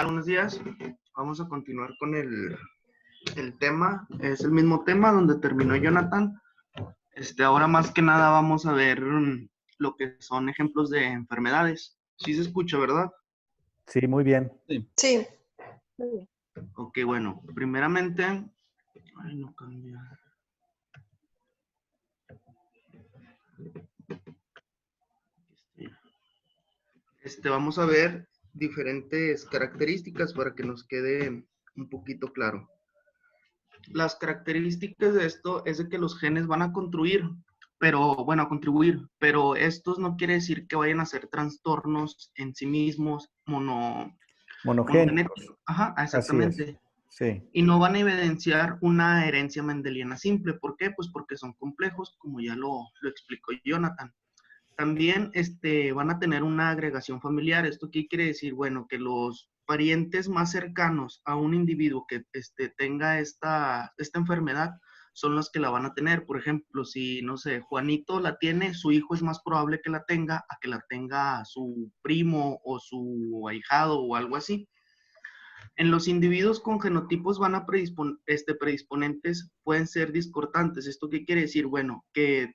Buenos días. Vamos a continuar con el tema. Es el mismo tema donde terminó Jonathan. Ahora más que nada vamos a ver lo que son ejemplos de enfermedades. Sí se escucha, ¿verdad? Sí, muy bien. Sí. Ok, bueno, primeramente... Ay, no cambia. Vamos a ver diferentes características para que nos quede un poquito claro. Las características de esto es de que los genes van a contribuir, pero estos no quiere decir que vayan a ser trastornos en sí mismos Monogénicos. Ajá, Así es. exactamente. Sí. Y no van a evidenciar una herencia mendeliana simple. ¿Por qué? Pues porque son complejos, como ya lo explicó Jonathan. También van a tener una agregación familiar. ¿Esto qué quiere decir? Bueno, que los parientes más cercanos a un individuo que tenga esta enfermedad son los que la van a tener. Por ejemplo, si, no sé, Juanito la tiene, su hijo es más probable que la tenga a que la tenga su primo o su ahijado o algo así. En los individuos con genotipos van a predisponentes pueden ser discordantes. ¿Esto qué quiere decir? Bueno, que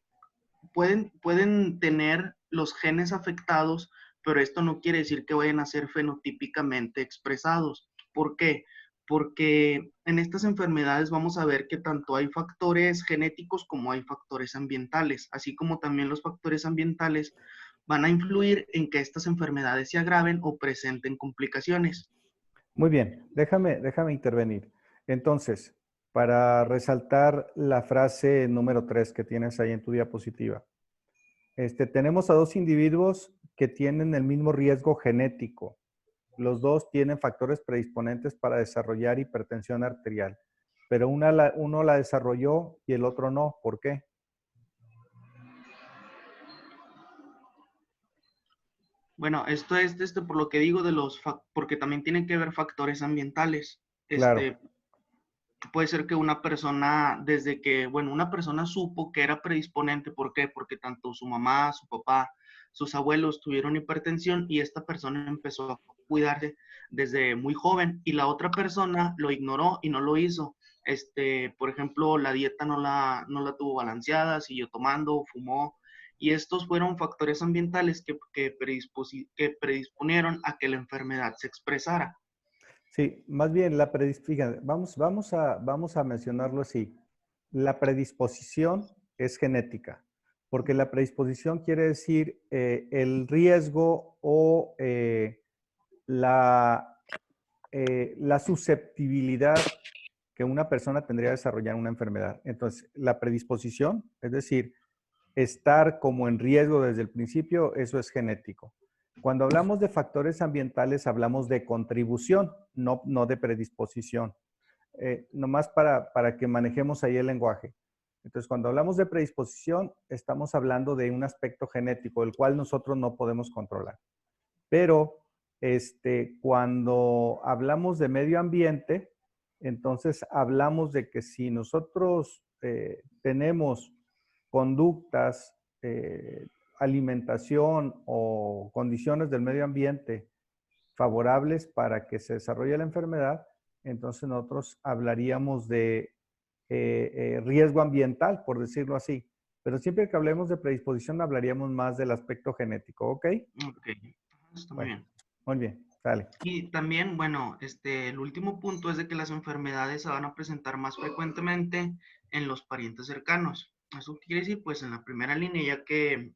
pueden tener los genes afectados, pero esto no quiere decir que vayan a ser fenotípicamente expresados. ¿Por qué? Porque en estas enfermedades vamos a ver que tanto hay factores genéticos como hay factores ambientales, así como también los factores ambientales van a influir en que estas enfermedades se agraven o presenten complicaciones. Muy bien, déjame intervenir. Entonces, para resaltar la frase número 3 que tienes ahí en tu diapositiva, tenemos a dos individuos que tienen el mismo riesgo genético. Los dos tienen factores predisponentes para desarrollar hipertensión arterial, pero uno la desarrolló y el otro no. ¿Por qué? Bueno, esto es por lo que digo porque también tienen que ver factores ambientales. Claro. Puede ser que una persona, una persona supo que era predisponente. ¿Por qué? Porque tanto su mamá, su papá, sus abuelos tuvieron hipertensión y esta persona empezó a cuidarse desde muy joven y la otra persona lo ignoró y no lo hizo. Por ejemplo, la dieta no la tuvo balanceada, siguió tomando, fumó, y estos fueron factores ambientales que predisponieron a que la enfermedad se expresara. Sí, más bien fíjate, vamos a mencionarlo así. La predisposición es genética, porque la predisposición quiere decir el riesgo o la susceptibilidad que una persona tendría a desarrollar una enfermedad. Entonces, la predisposición, es decir, estar como en riesgo desde el principio, eso es genético. Cuando hablamos de factores ambientales, hablamos de contribución, no de predisposición. Nomás para que manejemos ahí el lenguaje. Entonces, cuando hablamos de predisposición, estamos hablando de un aspecto genético, el cual nosotros no podemos controlar. Pero cuando hablamos de medio ambiente, entonces hablamos de que si nosotros tenemos conductas, alimentación o condiciones del medio ambiente favorables para que se desarrolle la enfermedad, entonces nosotros hablaríamos de riesgo ambiental, por decirlo así. Pero siempre que hablemos de predisposición, hablaríamos más del aspecto genético, ¿ok? Ok, está muy Bueno, bien. muy bien, dale. Y también, bueno, el último punto es de que las enfermedades se van a presentar más frecuentemente en los parientes cercanos. Eso quiere decir, pues, en la primera línea, ya que,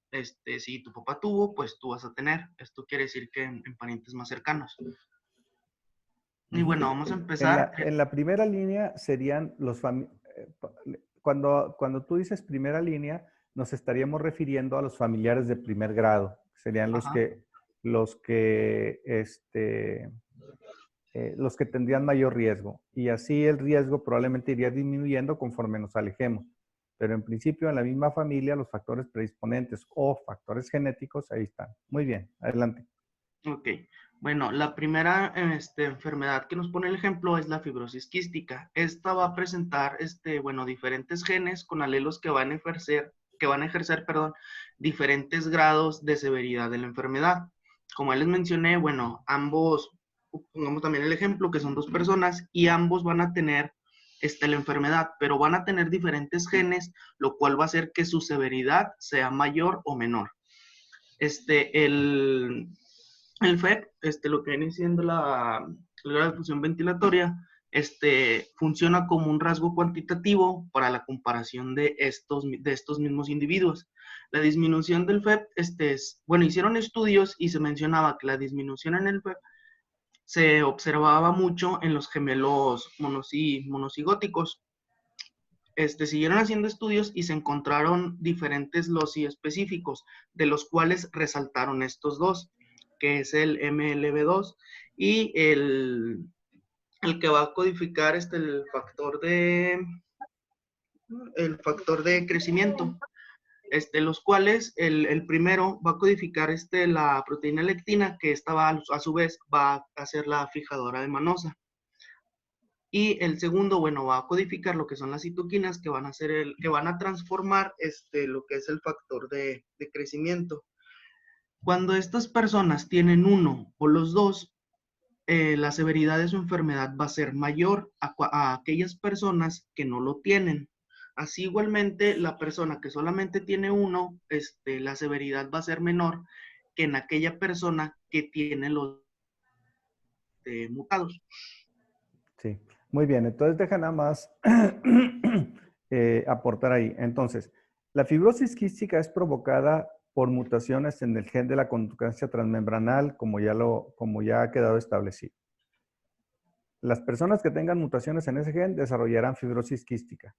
si tu papá tuvo, pues tú vas a tener. Esto quiere decir que en parientes más cercanos. Y bueno, vamos a empezar. En la primera línea serían cuando tú dices primera línea, nos estaríamos refiriendo a los familiares de primer grado. Serían Ajá. los que tendrían mayor riesgo. Y así el riesgo probablemente iría disminuyendo conforme nos alejemos. Pero en principio, en la misma familia, los factores predisponentes o factores genéticos, ahí están. Muy bien, adelante. Ok. Bueno, la primera enfermedad que nos pone el ejemplo es la fibrosis quística. Esta va a presentar, diferentes genes con alelos que van a ejercer, perdón, diferentes grados de severidad de la enfermedad. Como ya les mencioné, bueno, ambos pongamos también el ejemplo, que son dos personas y ambos van a tener la enfermedad, pero van a tener diferentes genes, lo cual va a hacer que su severidad sea mayor o menor. El, el FEP, lo que viene siendo la difusión ventilatoria, funciona como un rasgo cuantitativo para la comparación de estos mismos individuos. La disminución del FEP, bueno, hicieron estudios y se mencionaba que la disminución en el FEP se observaba mucho en los gemelos monocigóticos. Siguieron haciendo estudios y se encontraron diferentes loci específicos, de los cuales resaltaron estos dos, que es el MLB2 y el que va a codificar el factor de crecimiento. Los cuales el primero va a codificar la proteína lectina, que esta va, a su vez va a ser la fijadora de manosa. Y el segundo, bueno, va a codificar lo que son las citoquinas, que van a ser que van a transformar lo que es el factor de crecimiento. Cuando estas personas tienen uno o los dos, la severidad de su enfermedad va a ser mayor a aquellas personas que no lo tienen. Así igualmente, la persona que solamente tiene uno, la severidad va a ser menor que en aquella persona que tiene los mutados. Sí, muy bien. Entonces, deja nada más aportar ahí. Entonces, la fibrosis quística es provocada por mutaciones en el gen de la conductancia transmembranal, como ya ha quedado establecido. Las personas que tengan mutaciones en ese gen desarrollarán fibrosis quística.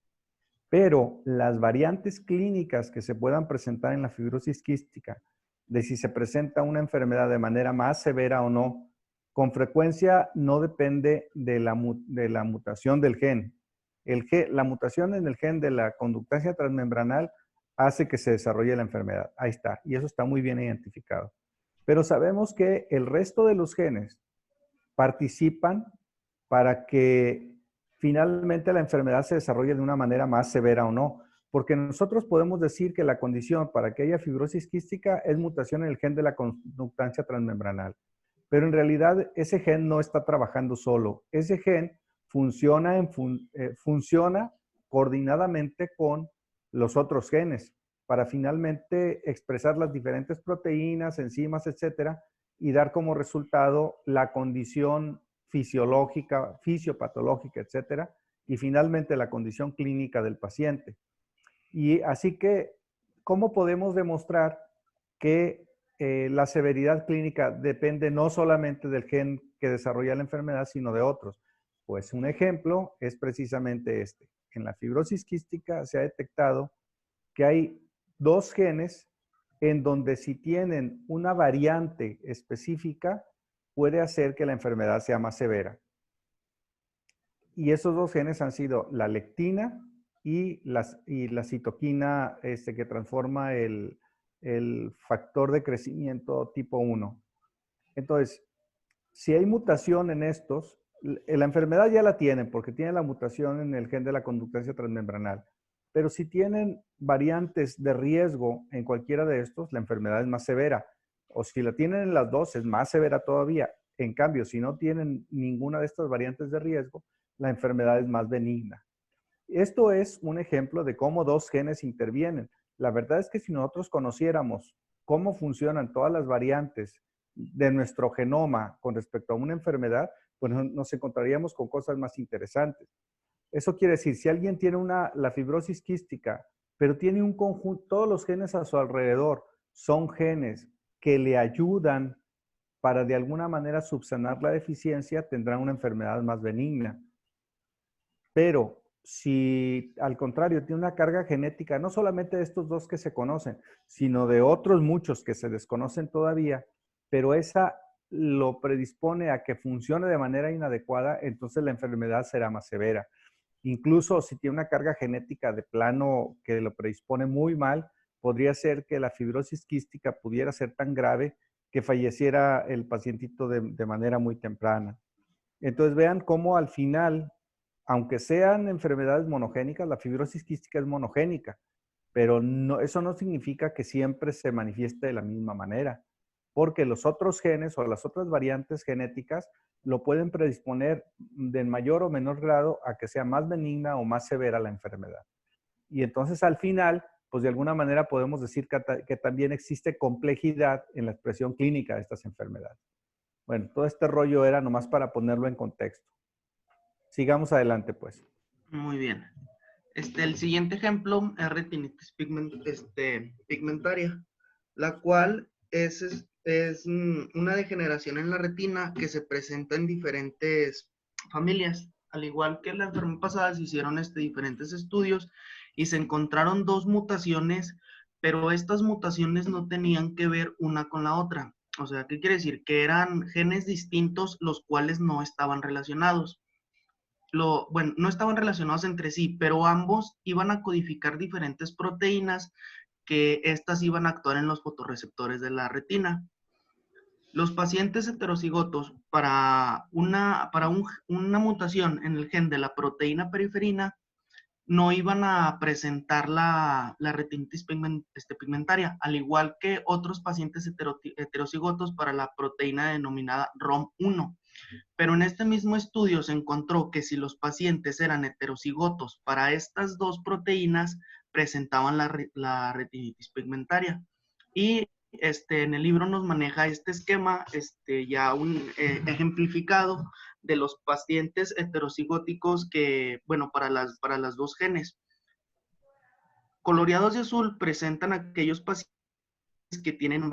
Pero las variantes clínicas que se puedan presentar en la fibrosis quística, de si se presenta una enfermedad de manera más severa o no, con frecuencia no depende de la mutación del gen. La mutación en el gen de la conductancia transmembranal hace que se desarrolle la enfermedad. Ahí está, y eso está muy bien identificado. Pero sabemos que el resto de los genes participan para que finalmente la enfermedad se desarrolle de una manera más severa o no. Porque nosotros podemos decir que la condición para que haya fibrosis quística es mutación en el gen de la conductancia transmembranal. Pero en realidad ese gen no está trabajando solo. Ese gen funciona coordinadamente con los otros genes para finalmente expresar las diferentes proteínas, enzimas, etcétera, y dar como resultado la condición fisiológica, fisiopatológica, etcétera, y finalmente la condición clínica del paciente. Y así que, ¿cómo podemos demostrar que la severidad clínica depende no solamente del gen que desarrolla la enfermedad, sino de otros? Pues un ejemplo es precisamente este. En la fibrosis quística se ha detectado que hay dos genes en donde si tienen una variante específica, puede hacer que la enfermedad sea más severa. Y esos dos genes han sido la lectina y la citoquina que transforma el factor de crecimiento tipo 1. Entonces, si hay mutación en estos, la enfermedad ya la tienen porque tienen la mutación en el gen de la conductancia transmembranal. Pero si tienen variantes de riesgo en cualquiera de estos, la enfermedad es más severa. O si la tienen en las dos, es más severa todavía. En cambio, si no tienen ninguna de estas variantes de riesgo, la enfermedad es más benigna. Esto es un ejemplo de cómo dos genes intervienen. La verdad es que si nosotros conociéramos cómo funcionan todas las variantes de nuestro genoma con respecto a una enfermedad, pues nos encontraríamos con cosas más interesantes. Eso quiere decir, si alguien tiene la fibrosis quística, pero tiene un conjunto, todos los genes a su alrededor son genes que le ayudan para de alguna manera subsanar la deficiencia, tendrá una enfermedad más benigna. Pero si al contrario tiene una carga genética, no solamente de estos dos que se conocen, sino de otros muchos que se desconocen todavía, pero esa lo predispone a que funcione de manera inadecuada, entonces la enfermedad será más severa. Incluso si tiene una carga genética de plano que lo predispone muy mal, podría ser que la fibrosis quística pudiera ser tan grave que falleciera el pacientito de manera muy temprana. Entonces vean cómo al final, aunque sean enfermedades monogénicas, la fibrosis quística es monogénica, pero eso no significa que siempre se manifieste de la misma manera, porque los otros genes o las otras variantes genéticas lo pueden predisponer de mayor o menor grado a que sea más benigna o más severa la enfermedad. Y entonces al final, pues de alguna manera podemos decir que también existe complejidad en la expresión clínica de estas enfermedades. Bueno, todo este rollo era nomás para ponerlo en contexto. Sigamos adelante, pues. Muy bien. El siguiente ejemplo es retinitis pigmentaria, la cual es una degeneración en la retina que se presenta en diferentes familias. Al igual que la enfermedad pasada, se hicieron diferentes estudios y se encontraron dos mutaciones, pero estas mutaciones no tenían que ver una con la otra. O sea, ¿qué quiere decir? Que eran genes distintos los cuales no estaban relacionados. Bueno, no estaban relacionados entre sí, pero ambos iban a codificar diferentes proteínas que estas iban a actuar en los fotorreceptores de la retina. Los pacientes heterocigotos una mutación en el gen de la proteína periferina no iban a presentar la retinitis pigmentaria, al igual que otros pacientes heterocigotos para la proteína denominada ROM1. Pero en este mismo estudio se encontró que si los pacientes eran heterocigotos para estas dos proteínas, presentaban la retinitis pigmentaria. Y en el libro nos maneja este esquema, ya ejemplificado de los pacientes heterocigóticos que, bueno, para las dos genes. Coloreados de azul presentan aquellos pacientes que tienen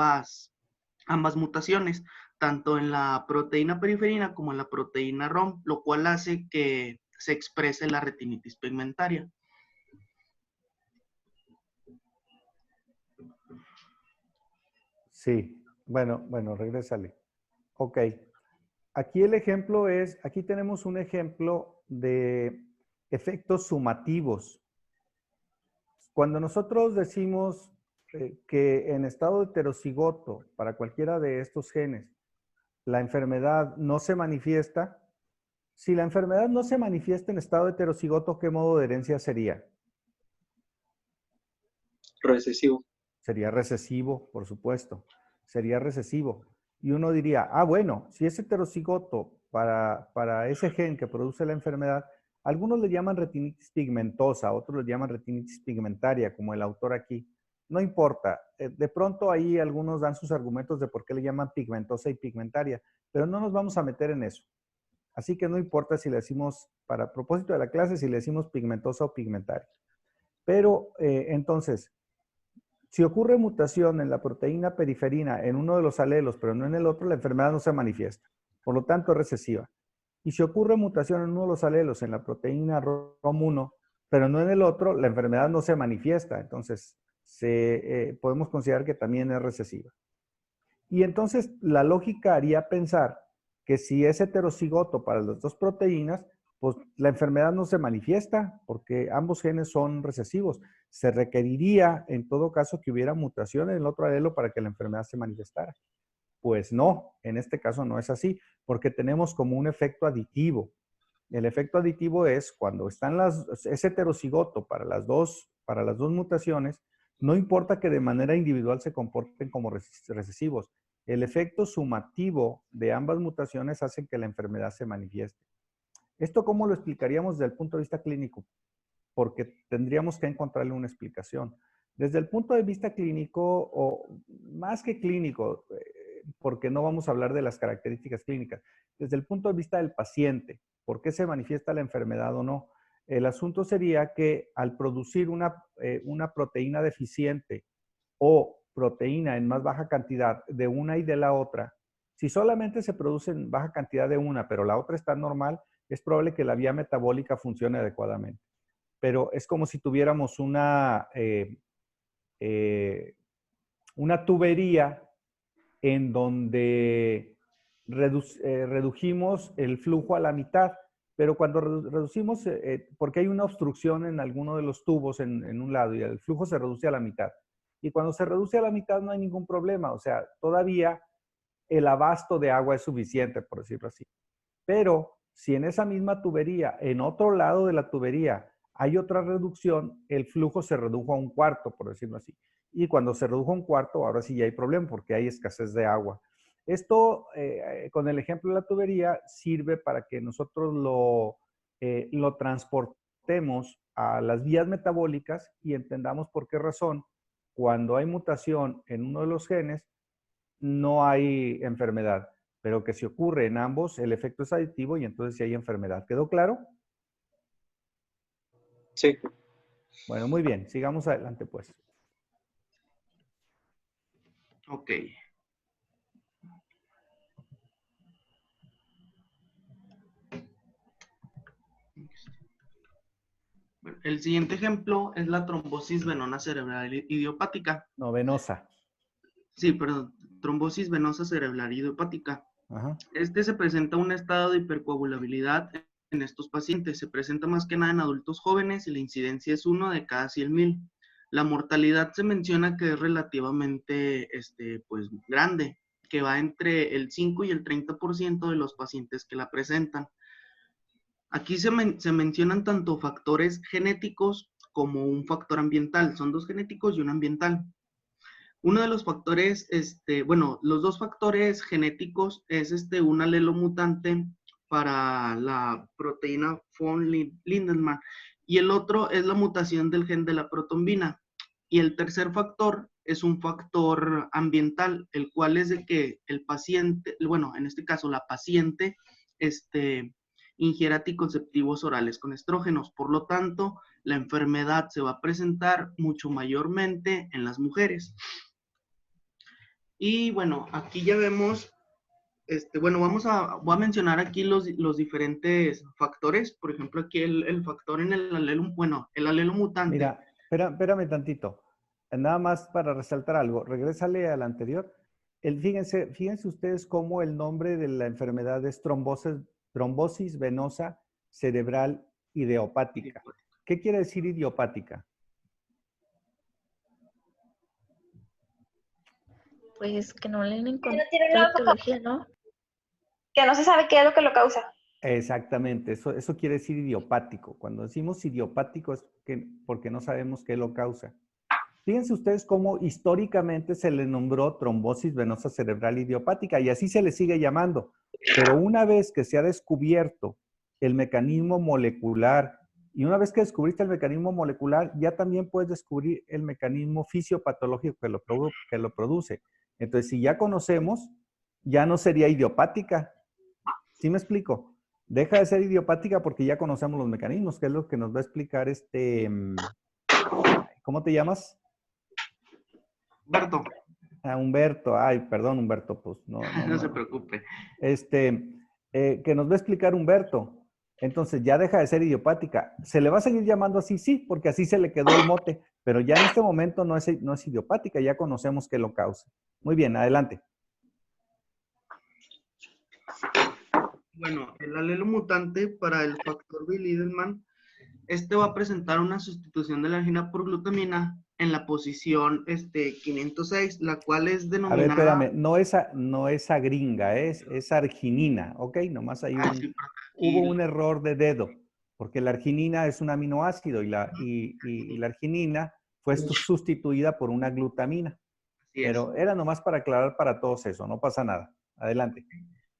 ambas mutaciones, tanto en la proteína periferina como en la proteína ROM, lo cual hace que se exprese la retinitis pigmentaria. Sí, bueno, regrésale. Ok. Aquí el ejemplo es, aquí tenemos un ejemplo de efectos sumativos. Cuando nosotros decimos que en estado heterocigoto, para cualquiera de estos genes, la enfermedad no se manifiesta, si la enfermedad no se manifiesta en estado heterocigoto, ¿qué modo de herencia sería? Recesivo. Sería recesivo, por supuesto. Sería recesivo. Y uno diría, ah, bueno, si es heterocigoto para ese gen que produce la enfermedad, algunos le llaman retinitis pigmentosa, otros le llaman retinitis pigmentaria, como el autor aquí. No importa. De pronto ahí algunos dan sus argumentos de por qué le llaman pigmentosa y pigmentaria, pero no nos vamos a meter en eso. Así que no importa si le decimos, para propósito de la clase, si le decimos pigmentosa o pigmentaria. Pero entonces, si ocurre mutación en la proteína periferina en uno de los alelos, pero no en el otro, la enfermedad no se manifiesta. Por lo tanto, es recesiva. Y si ocurre mutación en uno de los alelos en la proteína ROM1, pero no en el otro, la enfermedad no se manifiesta. Entonces, podemos considerar que también es recesiva. Y entonces, la lógica haría pensar que si es heterocigoto para las dos proteínas, pues la enfermedad no se manifiesta porque ambos genes son recesivos. Se requeriría, en todo caso, que hubiera mutación en el otro alelo para que la enfermedad se manifestara. Pues no, en este caso no es así, porque tenemos como un efecto aditivo. El efecto aditivo es cuando es heterocigoto para las dos mutaciones, no importa que de manera individual se comporten como recesivos. El efecto sumativo de ambas mutaciones hace que la enfermedad se manifieste. ¿Esto cómo lo explicaríamos desde el punto de vista clínico? Porque tendríamos que encontrarle una explicación. Desde el punto de vista clínico, o más que clínico, porque no vamos a hablar de las características clínicas, desde el punto de vista del paciente, ¿por qué se manifiesta la enfermedad o no? El asunto sería que al producir una proteína deficiente o proteína en más baja cantidad de una y de la otra, si solamente se produce en baja cantidad de una, pero la otra está normal, es probable que la vía metabólica funcione adecuadamente. Pero es como si tuviéramos una tubería en donde redujimos el flujo a la mitad, pero cuando reducimos, porque hay una obstrucción en alguno de los tubos en un lado y el flujo se reduce a la mitad. Y cuando se reduce a la mitad no hay ningún problema, o sea, todavía el abasto de agua es suficiente, por decirlo así. Pero si en esa misma tubería, en otro lado de la tubería, hay otra reducción, el flujo se redujo a un cuarto, por decirlo así. Y cuando se redujo a un cuarto, ahora sí ya hay problema porque hay escasez de agua. Esto, con el ejemplo de la tubería, sirve para que nosotros lo transportemos a las vías metabólicas y entendamos por qué razón, cuando hay mutación en uno de los genes, no hay enfermedad, pero que si ocurre en ambos, el efecto es aditivo y entonces sí hay enfermedad. ¿Quedó claro? Sí. Bueno, muy bien. Sigamos adelante, pues. Ok. Bueno, el siguiente ejemplo es la trombosis venosa cerebral idiopática. No, venosa. Sí, perdón, trombosis venosa cerebral idiopática. Ajá. Este se presenta un estado de hipercoagulabilidad en estos pacientes. Se presenta más que nada en adultos jóvenes y la incidencia es 1 de cada 100,000. La mortalidad se menciona que es relativamente pues, grande, que va entre el 5 y el 30% de los pacientes que la presentan. Aquí se mencionan tanto factores genéticos como un factor ambiental. Son 2 genéticos y un ambiental. Uno de los factores, bueno, los 2 factores genéticos es un alelo mutante para la proteína von Lindemann y el otro es la mutación del gen de la protombina. Y el tercer factor es un factor ambiental, el cual es de que el paciente, bueno, en este caso la paciente, ingiera anticonceptivos orales con estrógenos. Por lo tanto, la enfermedad se va a presentar mucho mayormente en las mujeres. Y bueno, aquí ya vemos, bueno, voy a mencionar aquí los diferentes factores. Por ejemplo, aquí el factor en el alelo, bueno, el alelo mutante. Mira, espérame tantito. Nada más para resaltar algo. Regrésale al anterior. Fíjense ustedes cómo el nombre de la enfermedad es trombosis venosa cerebral idiopática. ¿Qué quiere decir idiopática? Pues que no le han Que no tiene una encontrado etiología, ¿no? que no se sabe qué es lo que lo causa. Exactamente, eso quiere decir idiopático. Cuando decimos idiopático es porque no sabemos qué lo causa. Fíjense ustedes cómo históricamente se le nombró trombosis venosa cerebral idiopática y así se le sigue llamando. Pero una vez que se ha descubierto el mecanismo molecular y una vez que descubriste el mecanismo molecular, ya también puedes descubrir el mecanismo fisiopatológico que lo produce. Entonces, si ya conocemos, ya no sería idiopática. ¿Sí me explico? Deja de ser idiopática porque ya conocemos los mecanismos, que es lo que nos va a explicar ¿cómo te llamas? Humberto. Humberto. Ay, perdón, Humberto, pues No se preocupe. Que nos va a explicar Humberto. Entonces ya deja de ser idiopática. ¿Se le va a seguir llamando así? Sí, porque así se le quedó el mote, pero ya en este momento no es idiopática, ya conocemos qué lo causa. Muy bien, adelante. Bueno, el alelo mutante para el factor Bill-Lieberman, va a presentar una sustitución de la arginina por glutamina en la posición 506, la cual es denominada... A ver, espérame, no es agringa, es arginina, ¿ok? Nomás hay hubo un error de dedo, porque la arginina es un aminoácido y la arginina fue sustituida por una glutamina. Pero era nomás para aclarar para todos eso, no pasa nada. Adelante.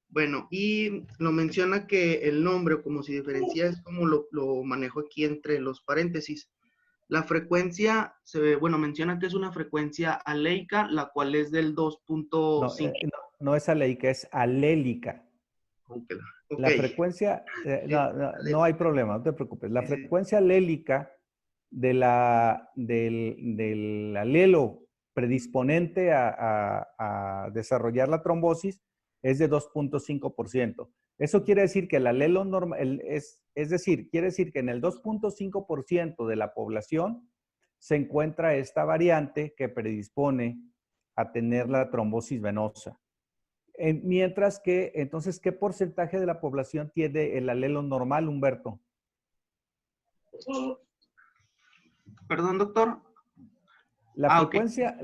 Bueno, y lo menciona que el nombre, como se diferencia, es como lo manejo aquí entre los paréntesis. La frecuencia, menciona que es una frecuencia aleica, la cual es del 2.5. No es aleica, es alélica. Okay. La frecuencia, no hay problema, no te preocupes. La frecuencia alélica del alelo predisponente a desarrollar la trombosis es de 2.5%. Eso quiere decir que el alelo normal, quiere decir que en el 2.5% de la población se encuentra esta variante que predispone a tener la trombosis venosa. Mientras que, entonces, ¿qué porcentaje de la población tiene el alelo normal, Humberto? Perdón, doctor. La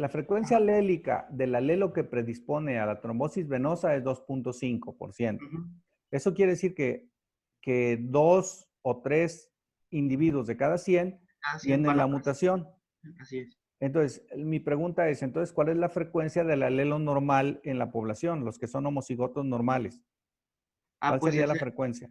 frecuencia alélica del alelo que predispone a la trombosis venosa es 2.5%. Eso quiere decir que 2 o 3 individuos de cada 100 tienen la mutación. Así es. Entonces, mi pregunta es, entonces, ¿cuál es la frecuencia del alelo normal en la población, los que son homocigotos normales? Ah, ¿Cuál pues sería la frecuencia?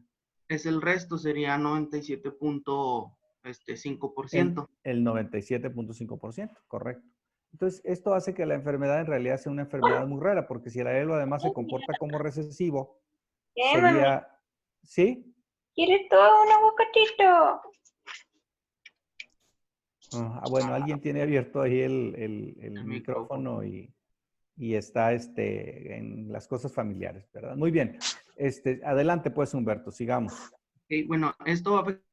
es el resto, sería 97.5%. El 97.5%, correcto. Entonces, esto hace que la enfermedad en realidad sea una enfermedad muy rara, porque si el alelo además se comporta como recesivo, ¿Qué, mami? sería, ¿sí? ¿Quieres todo un aguacatito? Bueno, alguien tiene abierto ahí el El micrófono y está en las cosas familiares, ¿verdad? Muy bien. Adelante, pues, Humberto, sigamos. Ok, bueno, esto va a afectar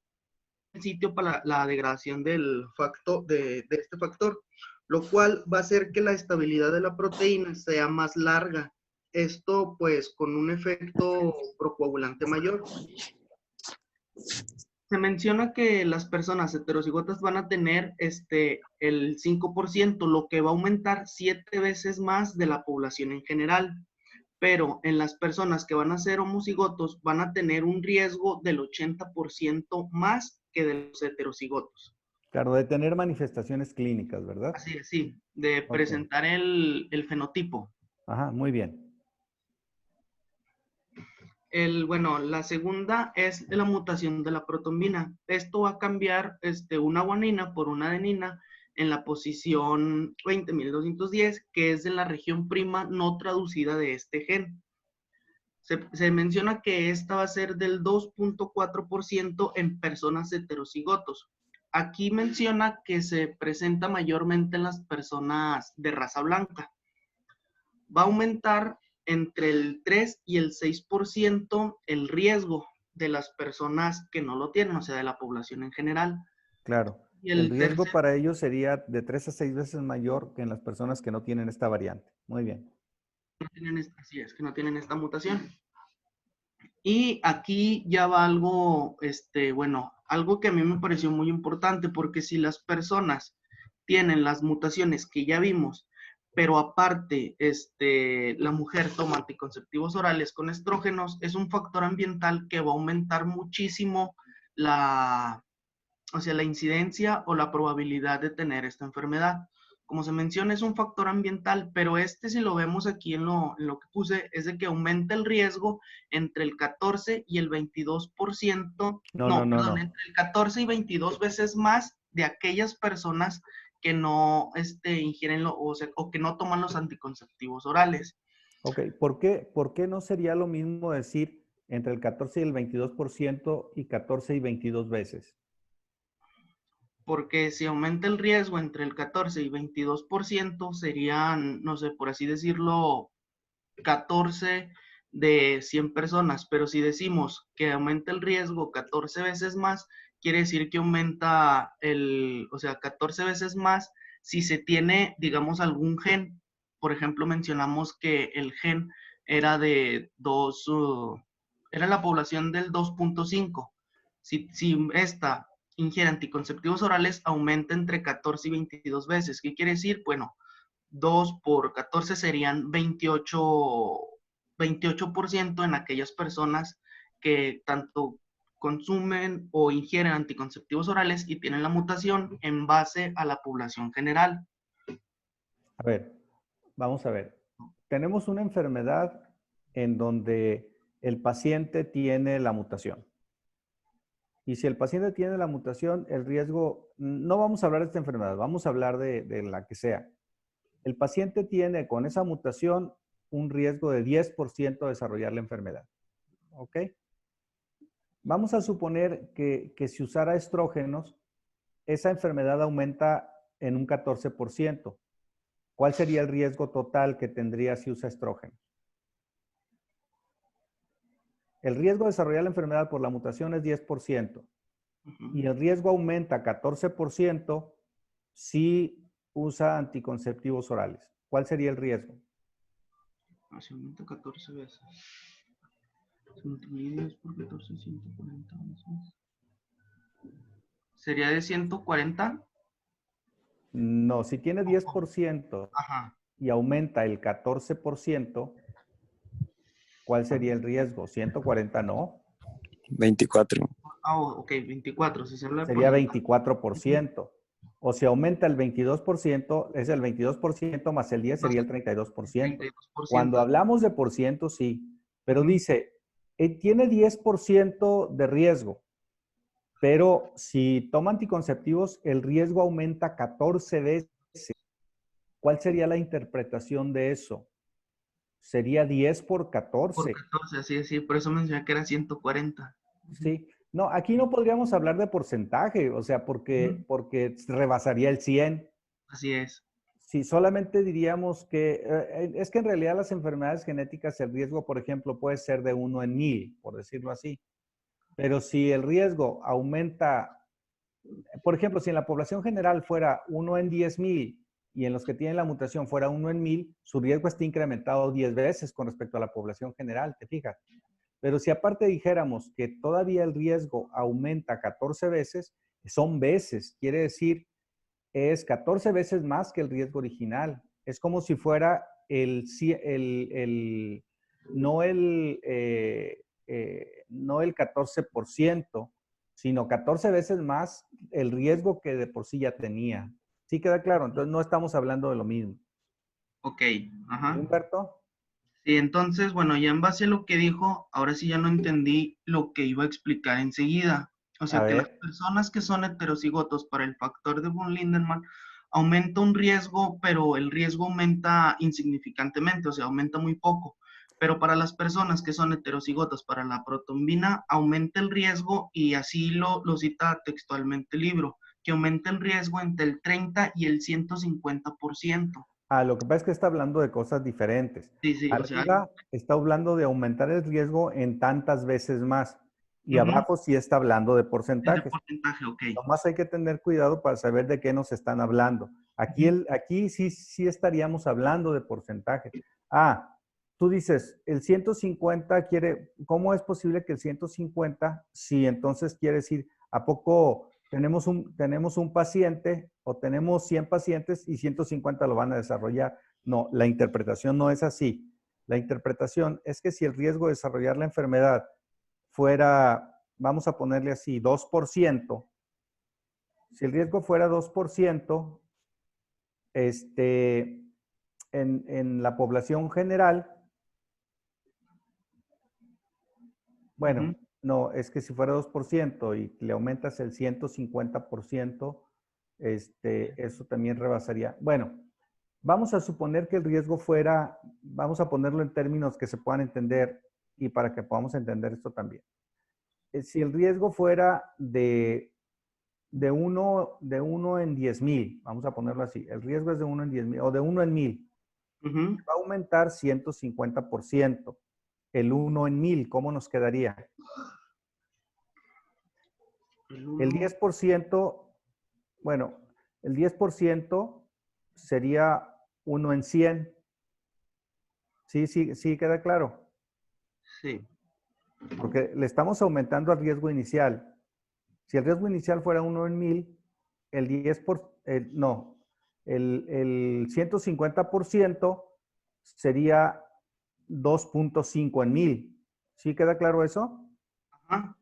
el sitio para la degradación del factor, de este factor, lo cual va a hacer que la estabilidad de la proteína sea más larga. Esto, pues, con un efecto procoagulante mayor. Se menciona que las personas heterocigotas van a tener el 5%, lo que va a aumentar 7 veces más de la población en general. Pero en las personas que van a ser homocigotos van a tener un riesgo del 80% más que de los heterocigotos. Claro, de tener manifestaciones clínicas, ¿verdad? Así es, sí, de Ok. presentar el fenotipo. Ajá, muy bien. Bueno, la segunda es la mutación de la protombina. Esto va a cambiar una guanina por una adenina en la posición 20.210, que es en la región prima no traducida de este gen. Se menciona que esta va a ser del 2.4% en personas heterocigotos. Aquí menciona que se presenta mayormente en las personas de raza blanca. Va a aumentar entre el 3 y el 6% el riesgo de las personas que no lo tienen, o sea, de la población en general. Claro. Y El el riesgo tercer, para ellos sería de 3 a 6 veces mayor que en las personas que no tienen esta variante. Muy bien. así es, que no tienen esta mutación. Y aquí ya va algo, bueno, algo que a mí me pareció muy importante, porque si las personas tienen las mutaciones que ya vimos, pero aparte, la mujer toma anticonceptivos orales con estrógenos, es un factor ambiental que va a aumentar muchísimo o sea, la incidencia o la probabilidad de tener esta enfermedad. Como se menciona, es un factor ambiental, pero si lo vemos aquí en lo que puse, es de que aumenta el riesgo entre el 14 y el 22%, perdón, entre el 14 y 22 veces más de aquellas personas que no ingieren, o que no toman los anticonceptivos orales. Ok, ¿por qué no sería lo mismo decir entre el 14 y el 22% y 14 y 22 veces? Porque si aumenta el riesgo entre el 14 y 22%, serían, no sé, por así decirlo, 14 de 100 personas, pero si decimos que aumenta el riesgo 14 veces más, quiere decir que aumenta o sea, 14 veces más si se tiene, digamos, algún gen. Por ejemplo, mencionamos que el gen era de era la población del 2.5. Si esta ingiere anticonceptivos orales, aumenta entre 14 y 22 veces. ¿Qué quiere decir? Bueno, 2 por 14 serían 28% en aquellas personas que tanto consumen o ingieren anticonceptivos orales y tienen la mutación en base a la población general. A ver, vamos a ver. Tenemos una enfermedad en donde el paciente tiene la mutación. Y si el paciente tiene la mutación, el riesgo, no vamos a hablar de esta enfermedad, vamos a hablar de la que sea. El paciente tiene con esa mutación un riesgo de 10% de desarrollar la enfermedad. ¿Ok? Vamos a suponer que si usara estrógenos, esa enfermedad aumenta en un 14%. ¿Cuál sería el riesgo total que tendría si usa estrógenos? El riesgo de desarrollar la enfermedad por la mutación es 10%. Y el riesgo aumenta 14% si usa anticonceptivos orales. ¿Cuál sería el riesgo? Así aumenta 14 veces. 10 por 14, 140 veces. ¿Sería de 140? No, si tiene 10% Ajá. y aumenta el 14%, ¿cuál sería el riesgo? 140 no. 24. Ah, ok, 24. Si se habla de Sería porcentaje. 24%. O si aumenta el 22%, es el 22% más el 10 sería el 32%. 32%. Cuando hablamos de por ciento, sí. Pero Ujú. dice, tiene 10% de riesgo. Pero si toma anticonceptivos, el riesgo aumenta 14 veces. ¿Cuál sería la interpretación de eso? Sería 10 por Por 14. 14, así es, sí. Por eso mencioné que era 140. Sí. No, aquí no podríamos hablar de porcentaje, o sea, Ujú. porque rebasaría el 100. Así es. Si solamente diríamos que, es que en realidad las enfermedades genéticas, el riesgo, por ejemplo, puede ser de 1 en 1000, por decirlo así. Pero si el riesgo aumenta, por ejemplo, si en la población general fuera 1 en 10,000 y en los que tienen la mutación fuera 1 en 1000, su riesgo está incrementado 10 veces con respecto a la población general, ¿te fijas? Pero si aparte dijéramos que todavía el riesgo aumenta 14 veces, son veces, quiere decir, es 14 veces más que el riesgo original. Es como si fuera no no el 14%, sino 14 veces más el riesgo que de por sí ya tenía. ¿Sí queda claro? Entonces no estamos hablando de lo mismo. Ok. ¿Sí, Ajá. Humberto? Sí, entonces, bueno, ya en base a lo que dijo, ahora sí ya no entendí lo que iba a explicar enseguida. O A sea, que las ver. personas que son heterocigotos para el factor de von Lindemann aumenta un riesgo, pero el riesgo aumenta insignificantemente, o sea, aumenta muy poco. Pero para las personas que son heterocigotas para la protombina, aumenta el riesgo y así lo cita textualmente el libro, que aumenta el riesgo entre el 30 y el 150%. Lo que pasa es que está hablando de cosas diferentes. Sí, sí, o sea, Arriba está hablando de aumentar el riesgo en tantas veces más. Y ujú, abajo sí está hablando de es de porcentajes. porcentaje, ok. Nomás hay que tener cuidado para saber de qué nos están hablando. Aquí, Ujú. aquí sí estaríamos hablando de porcentajes. Tú dices, el 150 quiere, ¿cómo es posible que el 150, si entonces quiere decir, ¿a poco tenemos un paciente o tenemos 100 pacientes y 150 lo van a desarrollar? No, la interpretación no es así. La interpretación es que si el riesgo de desarrollar la enfermedad fuera, vamos a ponerle así, 2%, si el riesgo fuera 2%, este, en la población general, bueno, Ujú. no, es que si fuera 2% y le aumentas el 150%, eso también rebasaría. Bueno, vamos a suponer que el riesgo fuera, vamos a ponerlo en términos que se puedan entender y para que podamos entender esto también. Si el riesgo fuera de uno en 10,000, vamos a ponerlo así, el riesgo es de 1 en 10,000 o de 1 en 1000, Ujú. va a aumentar 150%. El 1 en 1000, ¿cómo nos quedaría? El El 1, 10%, bueno, el 10% sería 1 en 100. Sí, sí, sí, queda claro. sí. Porque le estamos aumentando al riesgo inicial. Si el riesgo inicial fuera 1 en 1000, el 10 no, el 150% sería 2.5 en 1000. ¿Sí queda claro eso? Ajá.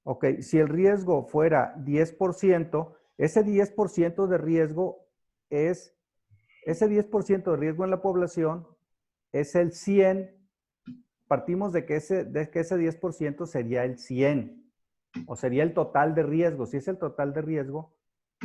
Ok, si el riesgo fuera 10%, ese 10% de riesgo es, ese 10% de riesgo en la población es el 100, partimos de que ese 10% sería el 100, o sería el total de riesgo. Si es el total de riesgo,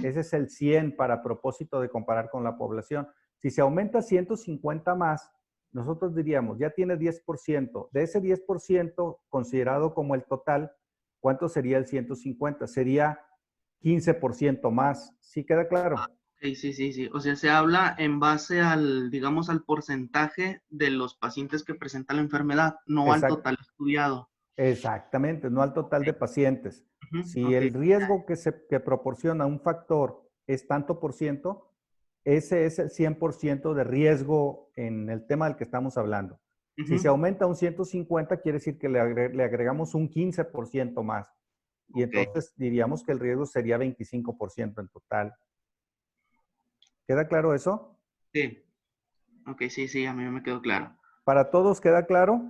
ese es el 100 para propósito de comparar con la población. Si se aumenta 150 más, nosotros diríamos, ya tiene 10%. De ese 10% considerado como el total, ¿cuánto sería el 150? Sería 15% más. ¿Sí queda claro? Ok, sí, sí, sí. O sea, se habla en base al, digamos, al porcentaje de los pacientes que presentan la enfermedad, no al Exact, total estudiado. exactamente, no al total de pacientes. Ujú, Si ok. el riesgo que proporciona un factor es tanto por ciento, ese es el 100% de riesgo en el tema del que estamos hablando. Si se Ujú, aumenta un 150, quiere decir que le agregamos un 15% más. Y ok. entonces diríamos que el riesgo sería 25% en total. ¿Queda claro eso? Sí. Ok, sí, sí, a mí me quedó claro. ¿Para todos queda claro?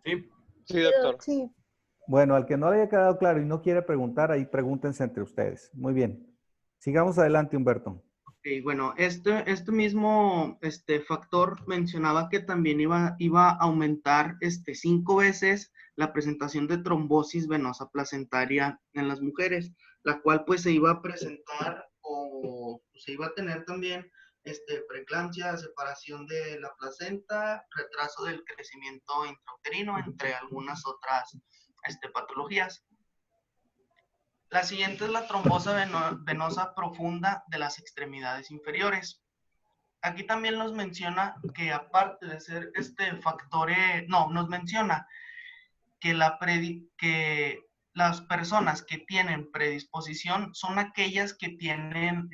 Sí, Sí, sí, doctor. sí. Bueno, al que no le haya quedado claro y no quiere preguntar, ahí pregúntense entre ustedes. Muy bien. Sigamos adelante, Humberto. Ok, bueno, este mismo factor mencionaba que también iba a aumentar 5 veces la presentación de trombosis venosa placentaria en las mujeres, la cual pues se iba a presentar o se iba a tener también preeclampsia, separación de la placenta, retraso del crecimiento intrauterino, entre algunas otras patologías. La siguiente es la trombosa venosa profunda de las extremidades inferiores. Aquí también nos menciona que aparte de ser nos menciona que, que las personas que tienen predisposición son aquellas que tienen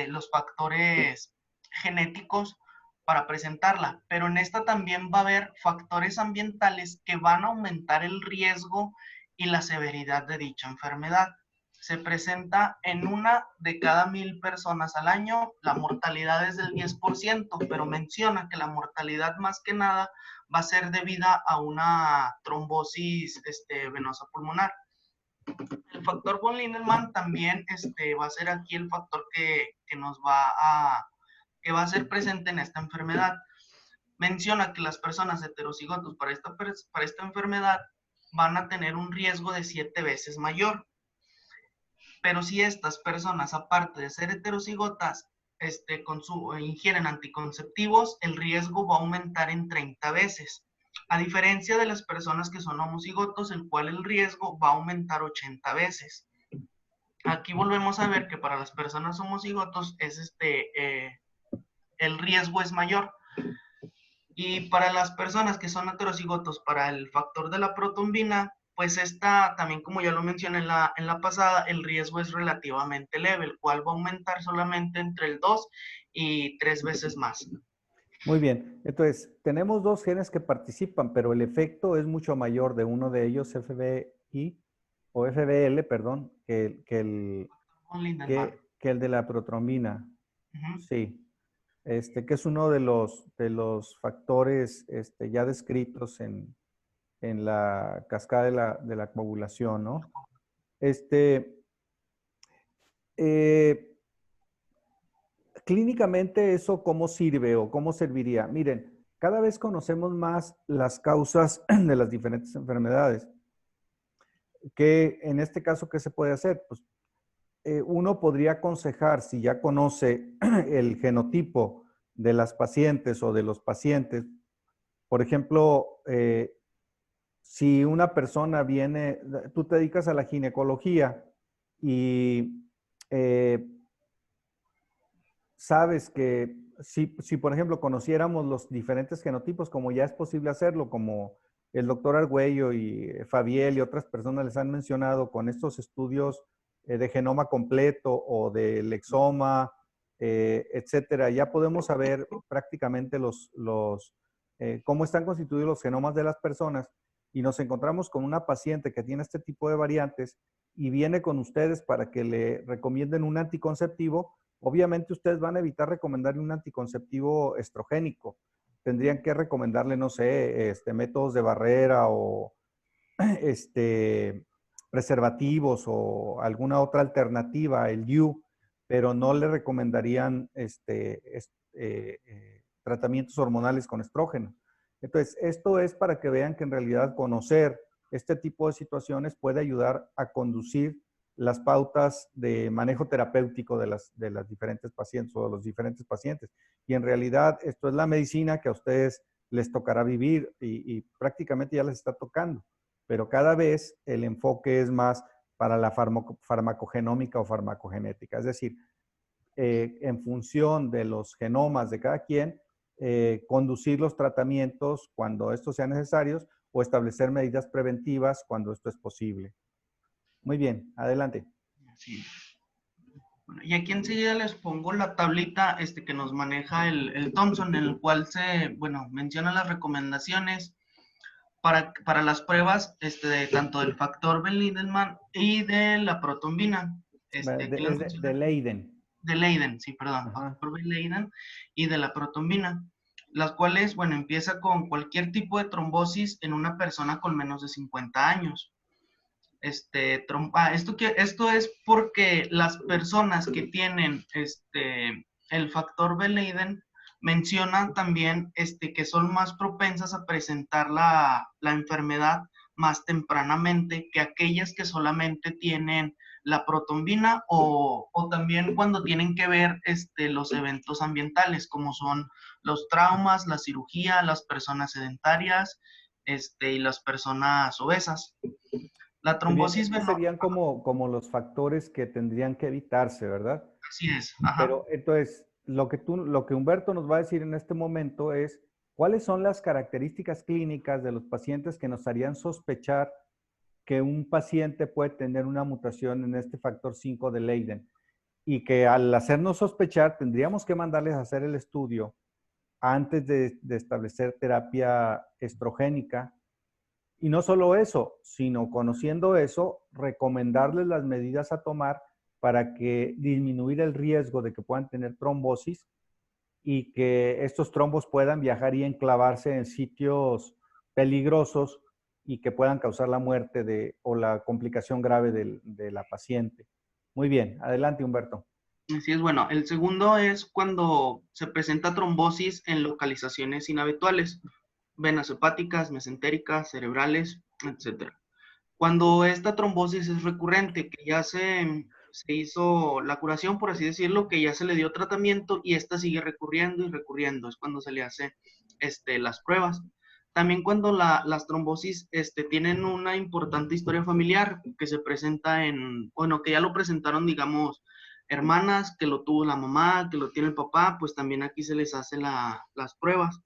los factores genéticos para presentarla, pero en esta también va a haber factores ambientales que van a aumentar el riesgo y la severidad de dicha enfermedad. Se presenta en 1 de cada 1000 personas al año, la mortalidad es del 10%, pero menciona que la mortalidad más que nada va a ser debida a una trombosis venosa pulmonar. El factor von Lindemann también va a ser aquí el factor que va a ser presente en esta enfermedad. Menciona que las personas heterocigotos para esta enfermedad van a tener un riesgo de 7 veces mayor. Pero si estas personas, aparte de ser heterocigotas, ingieren anticonceptivos, el riesgo va a aumentar en 30 veces. A diferencia de las personas que son homocigotos, el cual el riesgo va a aumentar 80 veces. Aquí volvemos a ver que para las personas homocigotos el riesgo es mayor. Y para las personas que son heterocigotos para el factor de la protombina, pues esta también, como ya lo mencioné en la pasada, el riesgo es relativamente leve, el cual va a aumentar solamente entre el 2 y 3 veces más. Muy bien. Entonces, tenemos 2 genes que participan, pero el efecto es mucho mayor de uno de ellos, FBI o FBL, perdón, que el de la protrombina. Sí. Que es uno de los factores ya descritos en la cascada de la coagulación, ¿no? Clínicamente, ¿eso cómo sirve o cómo serviría? Miren, cada vez conocemos más las causas de las diferentes enfermedades. Que en este caso, ¿qué se puede hacer? Pues uno podría aconsejar, si ya conoce el genotipo de las pacientes o de los pacientes, por ejemplo, si una persona viene, tú te dedicas a la ginecología y sabes que si, por ejemplo, conociéramos los diferentes genotipos, como ya es posible hacerlo, como el doctor Argüello y Fabiel y otras personas les han mencionado con estos estudios de genoma completo o de lexoma, etcétera, ya podemos saber prácticamente cómo están constituidos los genomas de las personas y nos encontramos con una paciente que tiene este tipo de variantes y viene con ustedes para que le recomienden un anticonceptivo. Obviamente ustedes van a evitar recomendarle un anticonceptivo estrogénico. Tendrían que recomendarle, no sé, métodos de barrera o preservativos o alguna otra alternativa, el DIU, pero no le recomendarían tratamientos hormonales con estrógeno. Entonces, esto es para que vean que en realidad conocer este tipo de situaciones puede ayudar a conducir las pautas de manejo terapéutico de las diferentes pacientes o de los diferentes pacientes. Y en realidad esto es la medicina que a ustedes les tocará vivir y prácticamente ya les está tocando. Pero cada vez el enfoque es más para la farmacogenómica o farmacogenética. Es decir, en función de los genomas de cada quien, conducir los tratamientos cuando estos sean necesarios o establecer medidas preventivas cuando esto es posible. Muy bien, adelante. Sí. Bueno, y aquí enseguida les pongo la tablita que nos maneja el Thompson, en el cual menciona las recomendaciones para las pruebas tanto del factor von Lindemann y de la protombina. De Leiden. De Leiden, sí, perdón. Ajá. Factor von Leiden y de la protombina. Las cuales, empieza con cualquier tipo de trombosis en una persona con menos de 50 años. esto es porque las personas que tienen el factor B. Leiden mencionan también que son más propensas a presentar la enfermedad más tempranamente que aquellas que solamente tienen la protombina o también cuando tienen que ver los eventos ambientales, como son los traumas, la cirugía, las personas sedentarias y las personas obesas. La Muy bien, trombosis estos venosa, serían como los factores que tendrían que evitarse, ¿verdad? así es, ajá. Pero entonces, lo que Humberto nos va a decir en este momento es cuáles son las características clínicas de los pacientes que nos harían sospechar que un paciente puede tener una mutación en este factor 5 de Leiden y que al hacernos sospechar tendríamos que mandarles a hacer el estudio antes de establecer terapia estrogénica. Y no solo eso, sino conociendo eso, recomendarles las medidas a tomar para que disminuir el riesgo de que puedan tener trombosis y que estos trombos puedan viajar y enclavarse en sitios peligrosos y que puedan causar la muerte o la complicación grave de la paciente. Muy bien, adelante Humberto. Así es, bueno, el segundo es cuando se presenta trombosis en localizaciones inhabituales, venas hepáticas, mesentéricas, cerebrales, etcétera. Cuando esta trombosis es recurrente, que ya se hizo la curación, por así decirlo, que ya se le dio tratamiento y esta sigue recurriendo y recurriendo, es cuando se le hace las pruebas. También cuando las trombosis tienen una importante historia familiar que se presenta bueno, que ya lo presentaron, digamos, hermanas, que lo tuvo la mamá, que lo tiene el papá, pues también aquí se les hace las pruebas.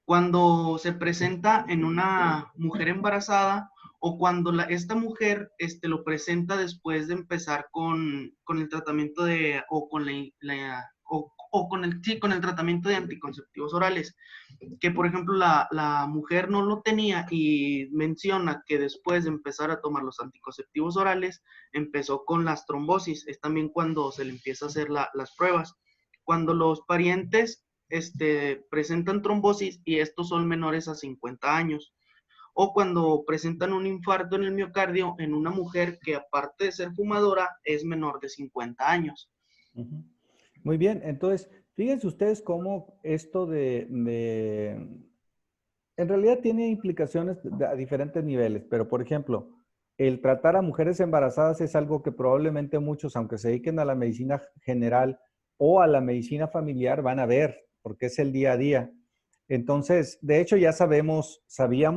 Cuando se presenta en una mujer embarazada o cuando esta mujer lo presenta después de empezar con el tratamiento con el tratamiento de anticonceptivos orales, que por ejemplo la mujer no lo tenía y menciona que después de empezar a tomar los anticonceptivos orales empezó con las trombosis. Es también cuando se le empieza a hacer las pruebas. Cuando los parientes presentan trombosis y estos son menores a 50 años. O cuando presentan un infarto en el miocardio en una mujer que aparte de ser fumadora es menor de 50 años. Uh-huh. Muy bien, entonces, fíjense ustedes cómo esto en realidad tiene implicaciones a diferentes niveles, pero por ejemplo, el tratar a mujeres embarazadas es algo que probablemente muchos, aunque se dediquen a la medicina general o a la medicina familiar, van a ver, porque es el día a día. Entonces, de hecho, ya sabíamos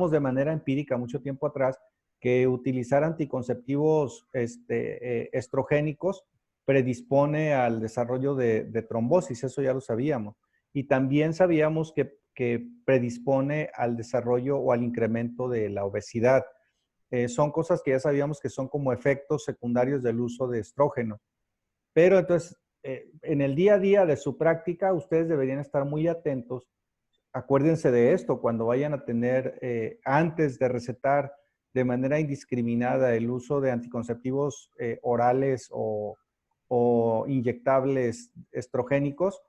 de manera empírica mucho tiempo atrás que utilizar anticonceptivos estrogénicos predispone al desarrollo de trombosis, eso ya lo sabíamos. Y también sabíamos que predispone al desarrollo o al incremento de la obesidad. Son cosas que ya sabíamos que son como efectos secundarios del uso de estrógeno. Pero entonces, en el día a día de su práctica, ustedes deberían estar muy atentos. Acuérdense de esto cuando vayan a tener, antes de recetar de manera indiscriminada el uso de anticonceptivos orales o inyectables estrogénicos,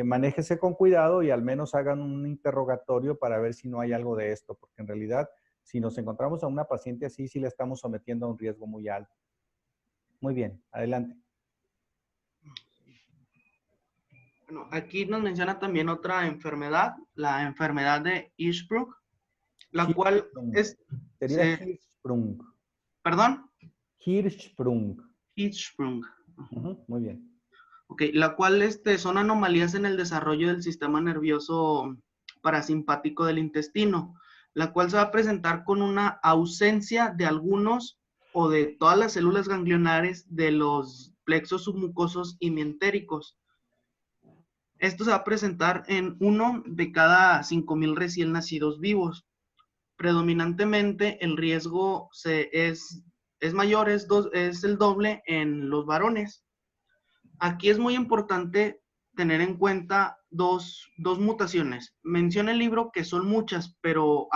manéjese con cuidado y al menos hagan un interrogatorio para ver si no hay algo de esto, porque en realidad, si nos encontramos a una paciente así, sí la estamos sometiendo a un riesgo muy alto. Muy bien, adelante. Bueno, aquí nos menciona también otra enfermedad, la enfermedad de Hirschsprung, la cual es... Sería Hirschsprung. ¿Perdón? Hirschsprung. Hirschsprung. Muy bien. Ok, la cual son anomalías en el desarrollo del sistema nervioso parasimpático del intestino, la cual se va a presentar con una ausencia de algunos o de todas las células ganglionares de los plexos submucosos y mientéricos. Esto se va a presentar en 1 de cada 5,000 recién nacidos vivos. Predominantemente el riesgo es mayor, es el doble en los varones. Aquí es muy importante tener en cuenta dos mutaciones. Menciona el libro que son muchas, pero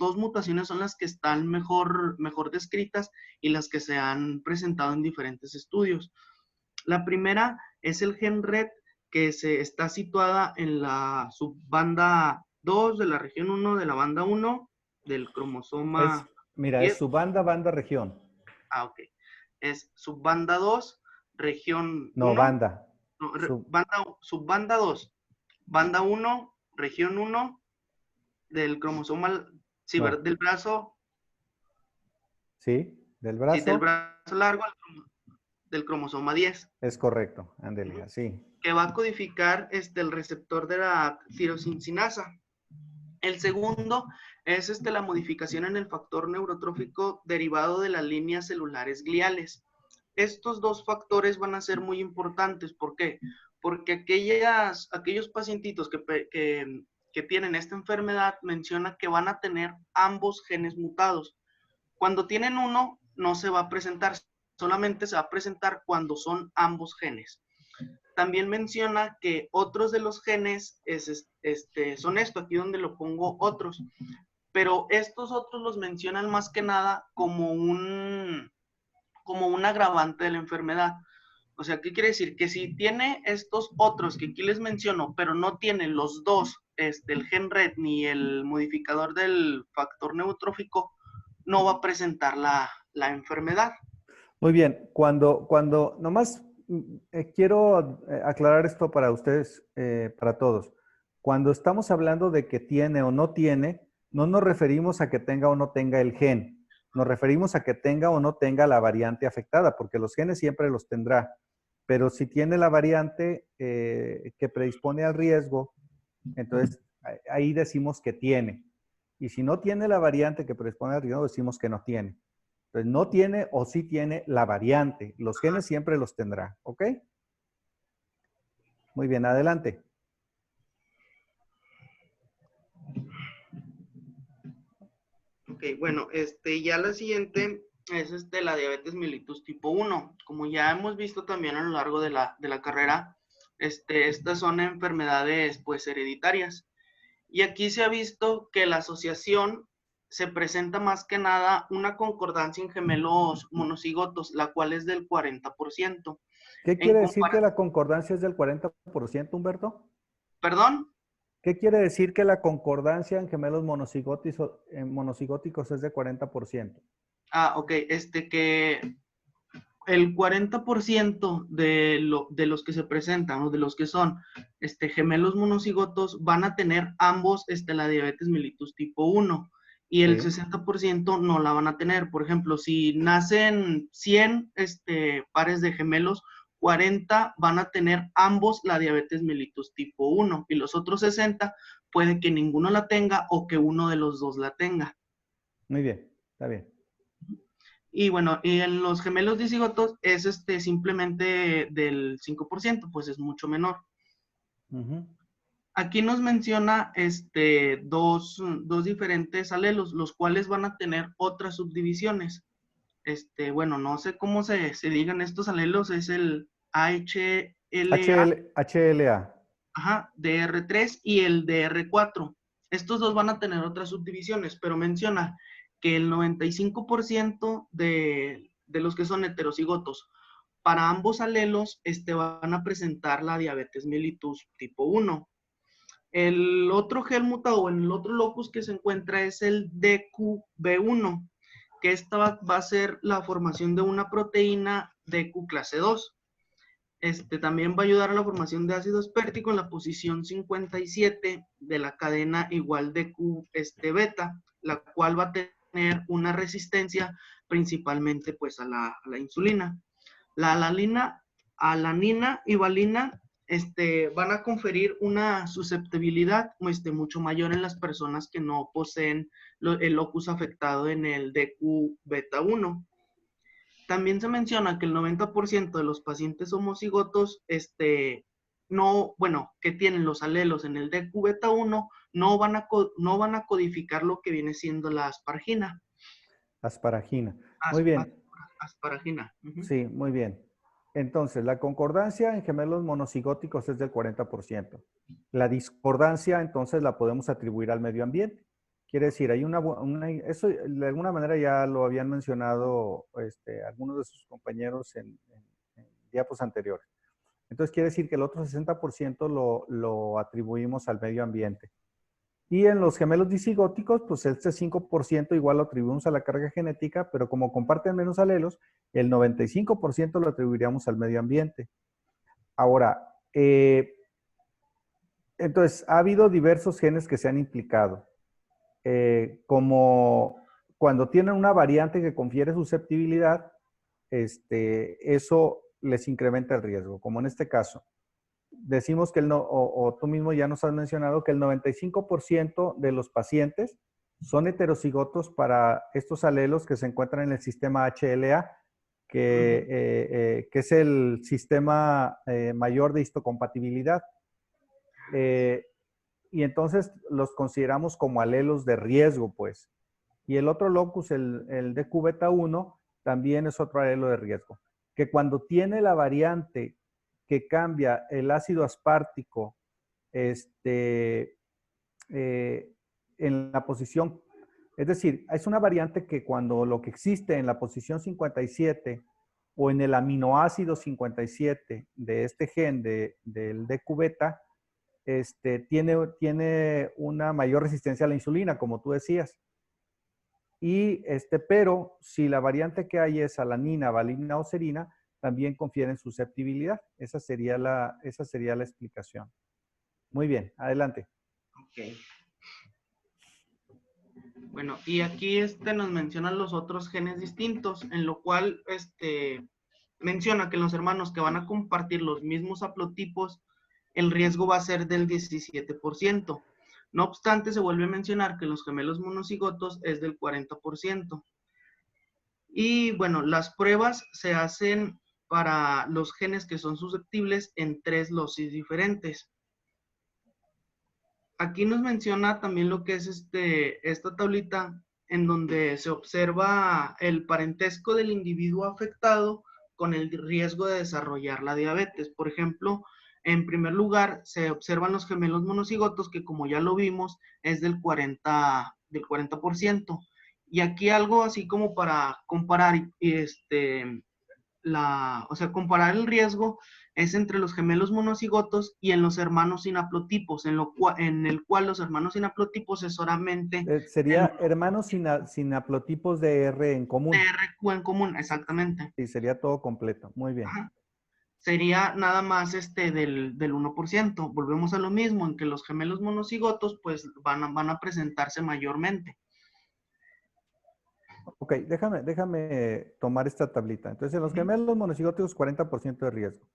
dos mutaciones son las que están mejor descritas y las que se han presentado en diferentes estudios. La primera es el gen RET, que está situada en la subbanda 2 de la región 1 de la banda 1 del cromosoma. Mira, Y es subbanda, banda, región. ok. Es subbanda 2, región No, 1, banda. no, Sub- subbanda 2, banda 1, región 1 del cromosoma, sí, ¿verdad? no. Del brazo, ¿Sí? Del sí, del brazo. brazo largo del cromosoma 10, Es correcto. Ándele, así. que va a codificar el receptor de la tirosincina. El segundo es la modificación en el factor neurotrófico derivado de las líneas celulares gliales. Estos dos factores van a ser muy importantes. ¿Por qué? Porque aquellos pacientitos que tienen esta enfermedad menciona que van a tener ambos genes mutados. Cuando tienen uno, no se va a presentar, solamente se va a presentar cuando son ambos genes. También menciona que otros de los genes son esto, aquí donde lo pongo otros, pero estos otros los mencionan más que nada como un agravante de la enfermedad. O sea, ¿qué quiere decir? Que si tiene estos otros que aquí les menciono, pero no tiene los dos, el gen RET ni el modificador del factor neurotrófico, no va a presentar la enfermedad. Muy bien. Nomás quiero aclarar esto para ustedes, para todos. Cuando estamos hablando de que tiene o no tiene, no nos referimos a que tenga o no tenga el gen. Nos referimos a que tenga o no tenga la variante afectada, porque los genes siempre los tendrá. Pero si tiene la variante que predispone al riesgo, entonces ahí decimos que tiene. Y si no tiene la variante que predispone al riesgo, decimos que no tiene. Entonces, no tiene o sí tiene la variante. Los genes siempre los tendrá, ¿ok? Muy bien, adelante. Ok, bueno, ya la siguiente es la diabetes mellitus tipo 1. Como ya hemos visto también a lo largo de la carrera, estas son enfermedades pues hereditarias. Y aquí se ha visto que la asociación se presenta más que nada una concordancia en gemelos monocigotos, la cual es del 40%. ¿Qué En quiere decir que comparación, la concordancia es del 40%, Humberto? perdón, ¿Qué quiere decir que la concordancia en gemelos monocigóticos es de 40%? ok, que el 40% de los que se presentan o de los que son gemelos monocigotos van a tener ambos la diabetes mellitus tipo 1 y el Sí. 60% no la van a tener. Por ejemplo, si nacen 100 pares de gemelos, 40 van a tener ambos la diabetes mellitus tipo 1 y los otros 60 puede que ninguno la tenga o que uno de los dos la tenga. Muy bien, está bien. Y bueno, y en los gemelos dicigotos es simplemente del 5%, pues es mucho menor. Ujú. Aquí nos menciona dos diferentes alelos, los cuales van a tener otras subdivisiones. Bueno, no sé cómo se digan estos alelos, es el AHLA, HLA. ajá, DR3 y el DR4. Estos dos van a tener otras subdivisiones, pero menciona que el 95% de los que son heterocigotos para ambos alelos van a presentar la diabetes mellitus tipo 1. El otro gen mutado, en el otro locus que se encuentra es el DQB1, que esta va a ser la formación de una proteína DQ clase 2. También va a ayudar a la formación de ácido aspartico en la posición 57 de la cadena igual de Q beta, la cual va a tener una resistencia principalmente pues a la insulina. La alanina y valina van a conferir una susceptibilidad mucho mayor en las personas que no poseen el locus afectado en el DQ beta 1. También se menciona que el 90% de los pacientes homocigotos, que tienen los alelos en el DQ beta 1, no van a codificar lo que viene siendo la aspargina. Asparagina. Muy bien. Asparagina. Uh-huh. Sí, muy bien. Entonces, la concordancia en gemelos monocigóticos es del 40%. La discordancia, entonces, la podemos atribuir al medio ambiente. Quiere decir, hay eso de alguna manera ya lo habían mencionado algunos de sus compañeros en diapos anteriores. Entonces, quiere decir que el otro 60% lo atribuimos al medio ambiente. Y en los gemelos disigóticos, pues este 5% igual lo atribuimos a la carga genética, pero como comparten menos alelos, el 95% lo atribuiríamos al medio ambiente. Ahora, entonces, ha habido diversos genes que se han implicado, como cuando tienen una variante que confiere susceptibilidad, eso les incrementa el riesgo, como en este caso. Decimos que o tú mismo ya nos has mencionado que el 95% de los pacientes son heterocigotos para estos alelos que se encuentran en el sistema HLA, que es el sistema mayor de histocompatibilidad. Y entonces los consideramos como alelos de riesgo, pues. Y el otro locus, el de cubeta 1, también es otro alelo de riesgo. Que cuando tiene la variante que cambia el ácido aspartico en la posición, es decir, es una variante que cuando lo que existe en la posición 57 o en el aminoácido 57 de este gen del D cubeta, tiene una mayor resistencia a la insulina, como tú decías. Y pero si la variante que hay es alanina, valina o serina, también confieren susceptibilidad. Esa sería la explicación. Muy bien, adelante. Ok. Bueno, y aquí nos mencionan los otros genes distintos, en lo cual menciona que los hermanos que van a compartir los mismos haplotipos, el riesgo va a ser del 17%. No obstante, se vuelve a mencionar que los gemelos monocigotos es del 40%. Y bueno, las pruebas se hacen para los genes que son susceptibles en 3 locis diferentes. Aquí nos menciona también lo que es esta tablita en donde se observa el parentesco del individuo afectado con el riesgo de desarrollar la diabetes. Por ejemplo, en primer lugar, se observan los gemelos monocigotos, que como ya lo vimos, es del 40%. Y aquí algo así como para comparar, comparar el riesgo es entre los gemelos monocigotos y en los hermanos sin haplotipos, en el cual los hermanos sin haplotipos es solamente Sería hermanos sin haplotipos de R en común. TRQ en común, exactamente. Sí, sería todo completo. Muy bien. Ajá. Sería nada más del 1%. Volvemos a lo mismo, en que los gemelos monocigotos pues van a presentarse mayormente. Ok, déjame tomar esta tablita. Entonces, en los gemelos monocigóticos, 40% de riesgo.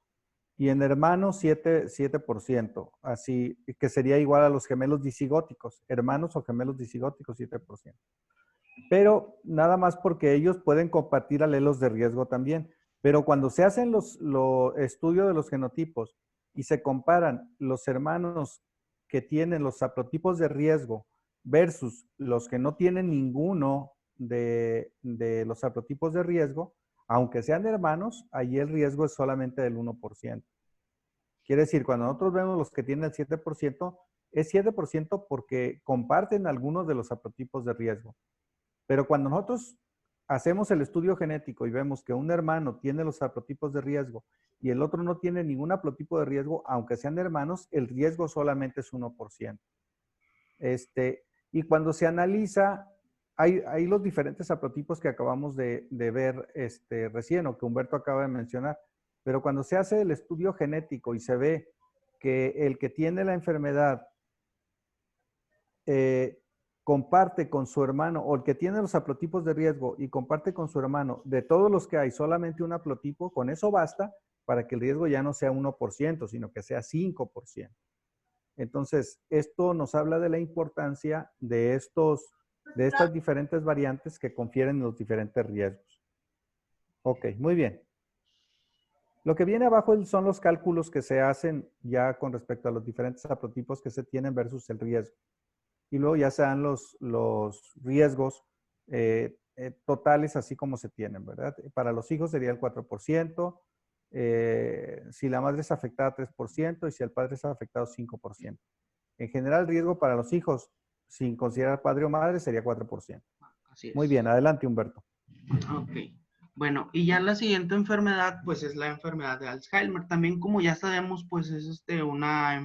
Y en hermanos, 7%. Así que sería igual a los gemelos disigóticos. Hermanos o gemelos disigóticos, 7%. Pero nada más porque ellos pueden compartir alelos de riesgo también. Pero cuando se hacen los estudios de los genotipos y se comparan los hermanos que tienen los haplotipos de riesgo versus los que no tienen ninguno de los haplotipos de riesgo, aunque sean hermanos, allí el riesgo es solamente del 1%. Quiere decir, cuando nosotros vemos los que tienen el 7%, es 7% porque comparten algunos de los haplotipos de riesgo. Pero cuando nosotros hacemos el estudio genético y vemos que un hermano tiene los haplotipos de riesgo y el otro no tiene ningún haplotipo de riesgo, aunque sean hermanos, el riesgo solamente es 1%. Y cuando se analiza, hay los diferentes haplotipos que acabamos de ver recién o que Humberto acaba de mencionar. Pero cuando se hace el estudio genético y se ve que el que tiene la enfermedad comparte con su hermano, o el que tiene los haplotipos de riesgo y comparte con su hermano, de todos los que hay, solamente un haplotipo, con eso basta para que el riesgo ya no sea 1%, sino que sea 5%. Entonces, esto nos habla de la importancia de estas diferentes variantes que confieren los diferentes riesgos. Ok, muy bien. Lo que viene abajo son los cálculos que se hacen ya con respecto a los diferentes haplotipos que se tienen versus el riesgo. Y luego ya se dan los riesgos totales así como se tienen, ¿verdad? Para los hijos sería el 4%, si la madre es afectada 3% y si el padre es afectado 5%. En general, el riesgo para los hijos, sin considerar padre o madre, sería 4%. Así es. Muy bien, adelante Humberto. Ok. Bueno, y ya la siguiente enfermedad, pues es la enfermedad de Alzheimer. También, como ya sabemos, pues es una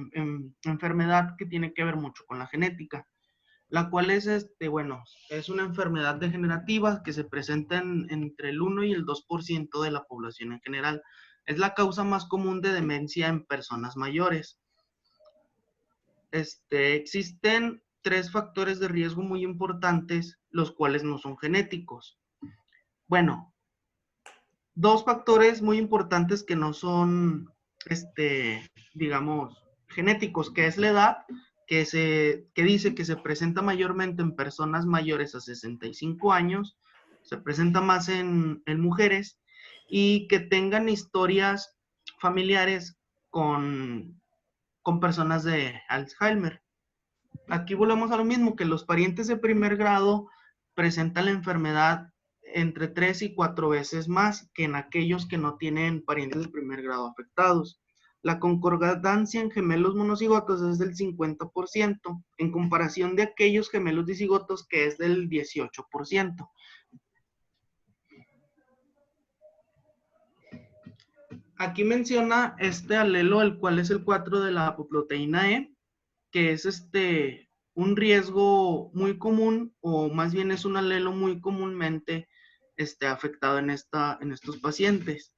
enfermedad que tiene que ver mucho con la genética. la cual es, bueno, es una enfermedad degenerativa que se presenta entre el 1 y el 2% de la población en general. Es la causa más común de demencia en personas mayores. Existen 3 factores de riesgo muy importantes, los cuales no son genéticos. Bueno, 2 factores muy importantes que no son, digamos, genéticos, que es la edad, que dice que se presenta mayormente en personas mayores a 65 años, se presenta más en mujeres, y que tengan historias familiares con personas de Alzheimer. Aquí volvemos a lo mismo, que los parientes de primer grado presentan la enfermedad entre 3 y 4 veces más que en aquellos que no tienen parientes de primer grado afectados. La concordancia en gemelos monocigotos es del 50%, en comparación de aquellos gemelos dicigotos que es del 18%. Aquí menciona este alelo, el cual es el 4 de la apoproteína E, que es un riesgo muy común, o más bien es un alelo muy comúnmente afectado en estos pacientes.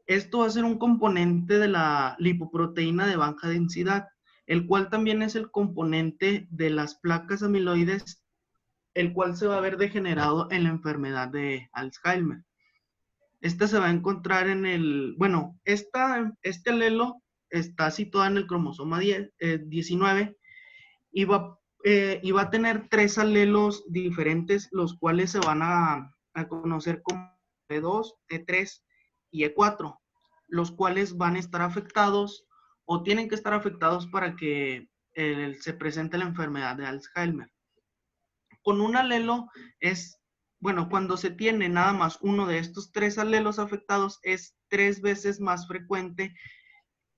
Esto va a ser un componente de la lipoproteína de baja densidad, el cual también es el componente de las placas amiloides, el cual se va a ver degenerado en la enfermedad de Alzheimer. Esta se va a encontrar bueno, este alelo está situado en el cromosoma 19, y va a tener 3 alelos diferentes, los cuales se van a conocer como E2, E3 y E4, los cuales van a estar afectados o tienen que estar afectados para que se presente la enfermedad de Alzheimer. Con un alelo bueno, cuando se tiene nada más uno de estos 3 alelos afectados, es 3 veces más frecuente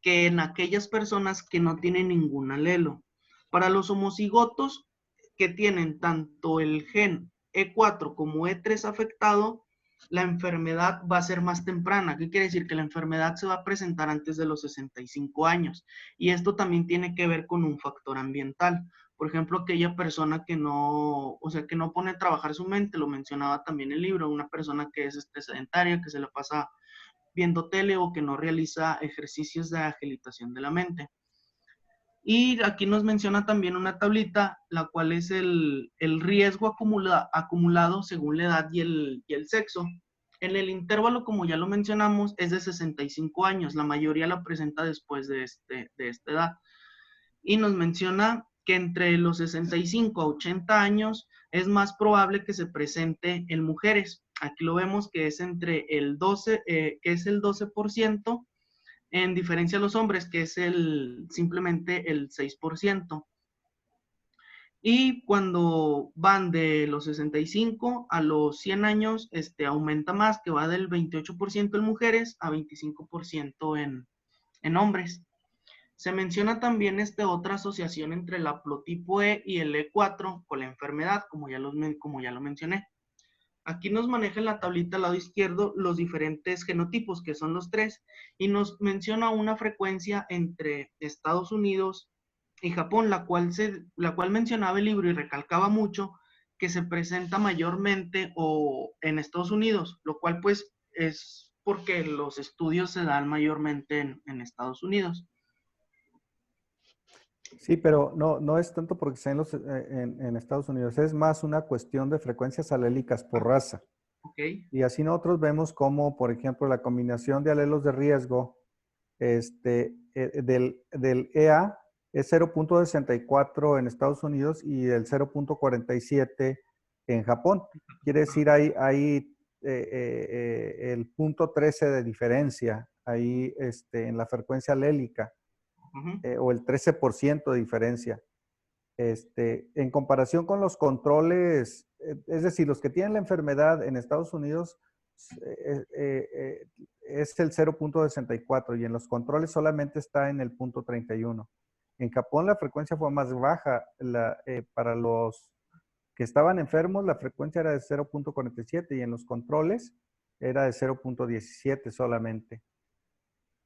que en aquellas personas que no tienen ningún alelo. Para los homocigotos que tienen tanto el gen E4 como E3 afectado, la enfermedad va a ser más temprana. ¿Qué quiere decir? Que la enfermedad se va a presentar antes de los 65 años. Y esto también tiene que ver con un factor ambiental. Por ejemplo, aquella persona que no, o sea, que no pone a trabajar su mente, lo mencionaba también el libro, una persona que es sedentaria, que se la pasa viendo tele o que no realiza ejercicios de agilitación de la mente. Y aquí nos menciona también una tablita, la cual es el riesgo acumulado según la edad y el sexo. En el intervalo, como ya lo mencionamos, es de 65 años. La mayoría la presenta después de esta edad. Y nos menciona que entre los 65 a 80 años es más probable que se presente en mujeres. Aquí lo vemos que es entre el 12, que es el 12%, en diferencia a los hombres, que es simplemente el 6%. Y cuando van de los 65 a los 100 años, aumenta más, que va del 28% en mujeres a 25% en hombres. Se menciona también otra asociación entre el haplotipo E y el E4 con la enfermedad, como ya lo mencioné. Aquí nos maneja en la tablita al lado izquierdo los diferentes genotipos, que son los 3, y nos menciona una frecuencia entre Estados Unidos y Japón, la cual mencionaba el libro y recalcaba mucho que se presenta mayormente en Estados Unidos, lo cual pues es porque los estudios se dan mayormente en Estados Unidos. Sí, pero no es tanto porque sea en Estados Unidos, es más una cuestión de frecuencias alélicas por raza. Okay. Y así nosotros vemos cómo, por ejemplo, la combinación de alelos de riesgo del EA es 0.64 en Estados Unidos y el 0.47 en Japón. Quiere decir, hay el 0.13 de diferencia ahí en la frecuencia alélica. O el 13% de diferencia. En comparación con los controles, es decir, los que tienen la enfermedad en Estados Unidos es el 0.64 y en los controles solamente está en el 0.31. En Japón la frecuencia fue más baja. Para los que estaban enfermos la frecuencia era de 0.47 y en los controles era de 0.17 solamente.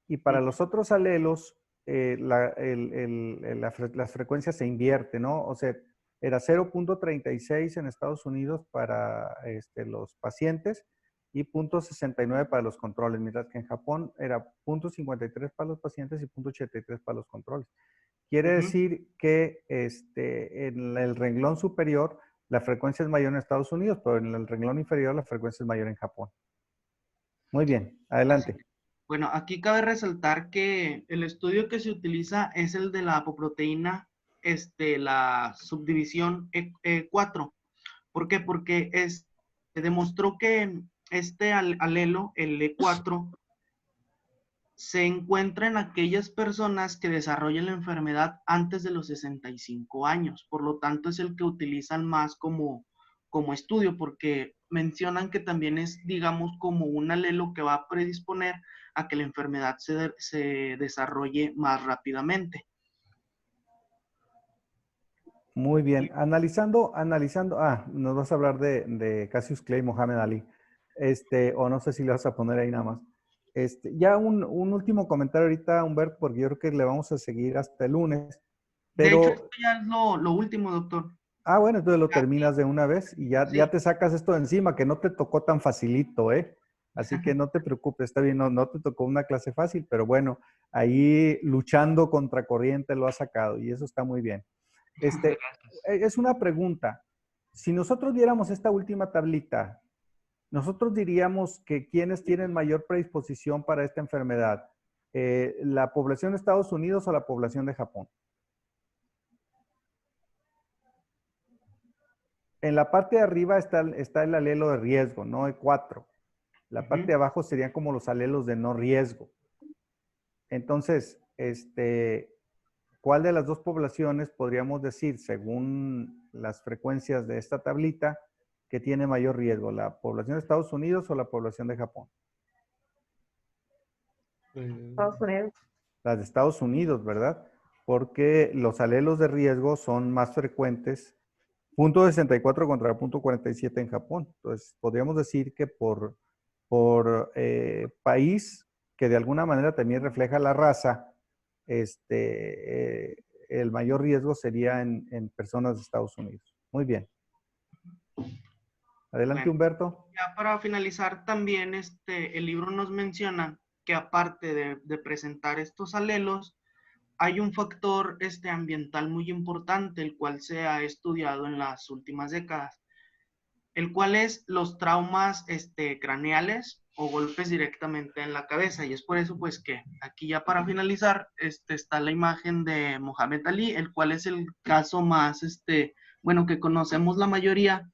Y para los otros alelos, las frecuencias se invierten, ¿no? O sea, era 0.36 en Estados Unidos para los pacientes y 0.69 para los controles, mientras que en Japón era 0.53 para los pacientes y 0.83 para los controles. Quiere decir que en el renglón superior la frecuencia es mayor en Estados Unidos, pero en el renglón inferior la frecuencia es mayor en Japón. Muy bien, adelante. Bueno, aquí cabe resaltar que el estudio que se utiliza es el de la apoproteína, la subdivisión E4. ¿Por qué? Porque se demostró que este alelo, el E4, se encuentra en aquellas personas que desarrollan la enfermedad antes de los 65 años. Por lo tanto, es el que utilizan más como estudio, porque mencionan que también es, digamos, como un alelo que va a predisponer a que la enfermedad se desarrolle más rápidamente. Muy bien. Analizando, nos vas a hablar de Cassius Clay, Mohamed Ali. O no sé si le vas a poner ahí nada más. Ya un último comentario ahorita, Humberto, porque yo creo que le vamos a seguir hasta el lunes. Pero, de hecho, esto ya es lo último, doctor. Bueno, entonces lo terminas de una vez y ya, sí, ya te sacas esto de encima, que no te tocó tan facilito, ¿eh? Así que no te preocupes, está bien, no te tocó una clase fácil, pero bueno, ahí luchando contra corriente lo has sacado y eso está muy bien. Es una pregunta. Si nosotros viéramos esta última tablita, nosotros diríamos que quienes tienen mayor predisposición para esta enfermedad, ¿la población de Estados Unidos o la población de Japón? En la parte de arriba está el alelo de riesgo, no E4. La parte de abajo serían como los alelos de no riesgo. Entonces, ¿cuál de las dos poblaciones podríamos decir, según las frecuencias de esta tablita, que tiene mayor riesgo? ¿La población de Estados Unidos o la población de Japón? Estados Unidos. Las de Estados Unidos, ¿verdad? Porque los alelos de riesgo son más frecuentes, 0.64 contra 0.47 en Japón. Entonces, podríamos decir que por país, que de alguna manera también refleja la raza, el mayor riesgo sería en personas de Estados Unidos. Muy bien. Adelante, Bueno, Humberto. ya para finalizar también, el libro nos menciona que aparte de presentar estos alelos, hay un factor ambiental muy importante, el cual se ha estudiado en las últimas décadas, el cual es los traumas craneales o golpes directamente en la cabeza. Y es por eso, pues, que aquí ya para finalizar, está la imagen de Mohamed Ali, el cual es el caso más, bueno, que conocemos la mayoría,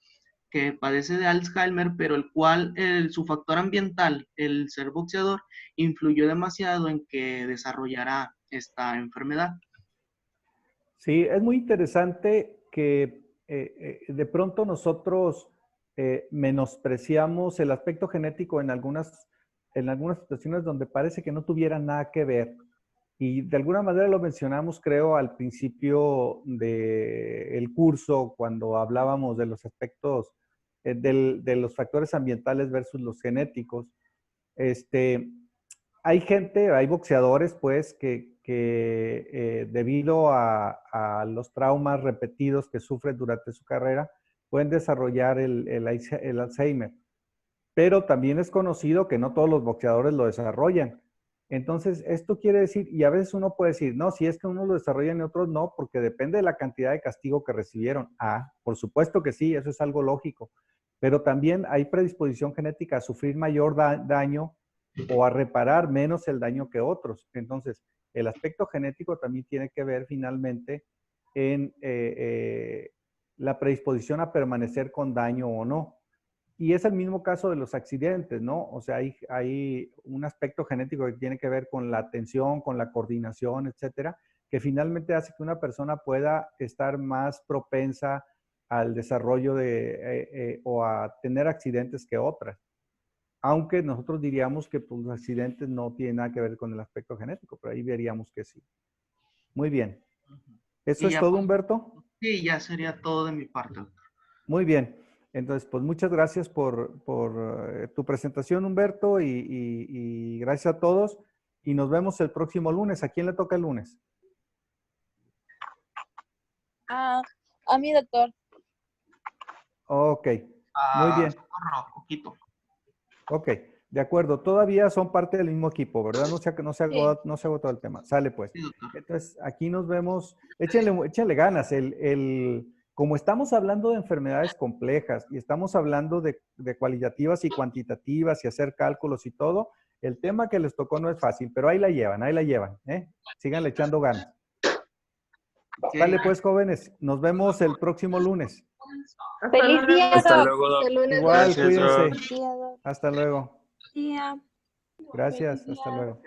que padece de Alzheimer, pero el cual su factor ambiental, el ser boxeador, influyó demasiado en que desarrollara esta enfermedad. Sí, es muy interesante que de pronto nosotros menospreciamos el aspecto genético en algunas situaciones donde parece que no tuviera nada que ver. Y de alguna manera lo mencionamos, creo, al principio del curso, cuando hablábamos de los aspectos de los factores ambientales versus los genéticos. Hay boxeadores, pues, que debido a los traumas repetidos que sufren durante su carrera, pueden desarrollar el Alzheimer. Pero también es conocido que no todos los boxeadores lo desarrollan. Entonces, esto quiere decir, y a veces uno puede decir, no, si es que unos lo desarrollan y otros no, porque depende de la cantidad de castigo que recibieron. Por supuesto que sí, eso es algo lógico. Pero también hay predisposición genética a sufrir mayor daño o a reparar menos el daño que otros. Entonces, el aspecto genético también tiene que ver finalmente en la predisposición a permanecer con daño o no. Y es el mismo caso de los accidentes, ¿no? O sea, hay un aspecto genético que tiene que ver con la atención, con la coordinación, etcétera, que finalmente hace que una persona pueda estar más propensa al desarrollo o a tener accidentes que otras. Aunque nosotros diríamos que pues, los accidentes no tienen nada que ver con el aspecto genético, pero ahí veríamos que sí. Muy bien. ¿Eso es todo, Humberto? Sí, ya sería todo de mi parte, doctor. Muy bien. Entonces, pues muchas gracias por tu presentación, Humberto, y gracias a todos. y nos vemos el próximo lunes. ¿A quién le toca el lunes? A mi doctor. Ok, muy bien. Poquito. Ok, de acuerdo. Todavía son parte del mismo equipo, ¿verdad? No se agotó el tema. Sale pues. Sí, doctor. Entonces, aquí nos vemos. Échenle ganas. Como estamos hablando de enfermedades complejas y estamos hablando de cualitativas y cuantitativas y hacer cálculos y todo, el tema que les tocó no es fácil, pero ahí la llevan, ¿eh? Síganle echando ganas. Ok. Sale pues, jóvenes. Nos vemos el próximo lunes. ¡Feliz día, Hasta Doc! luego, Doc. Igual, Gracias, Doc. cuídense. Hasta luego. Día. Gracias, hasta luego.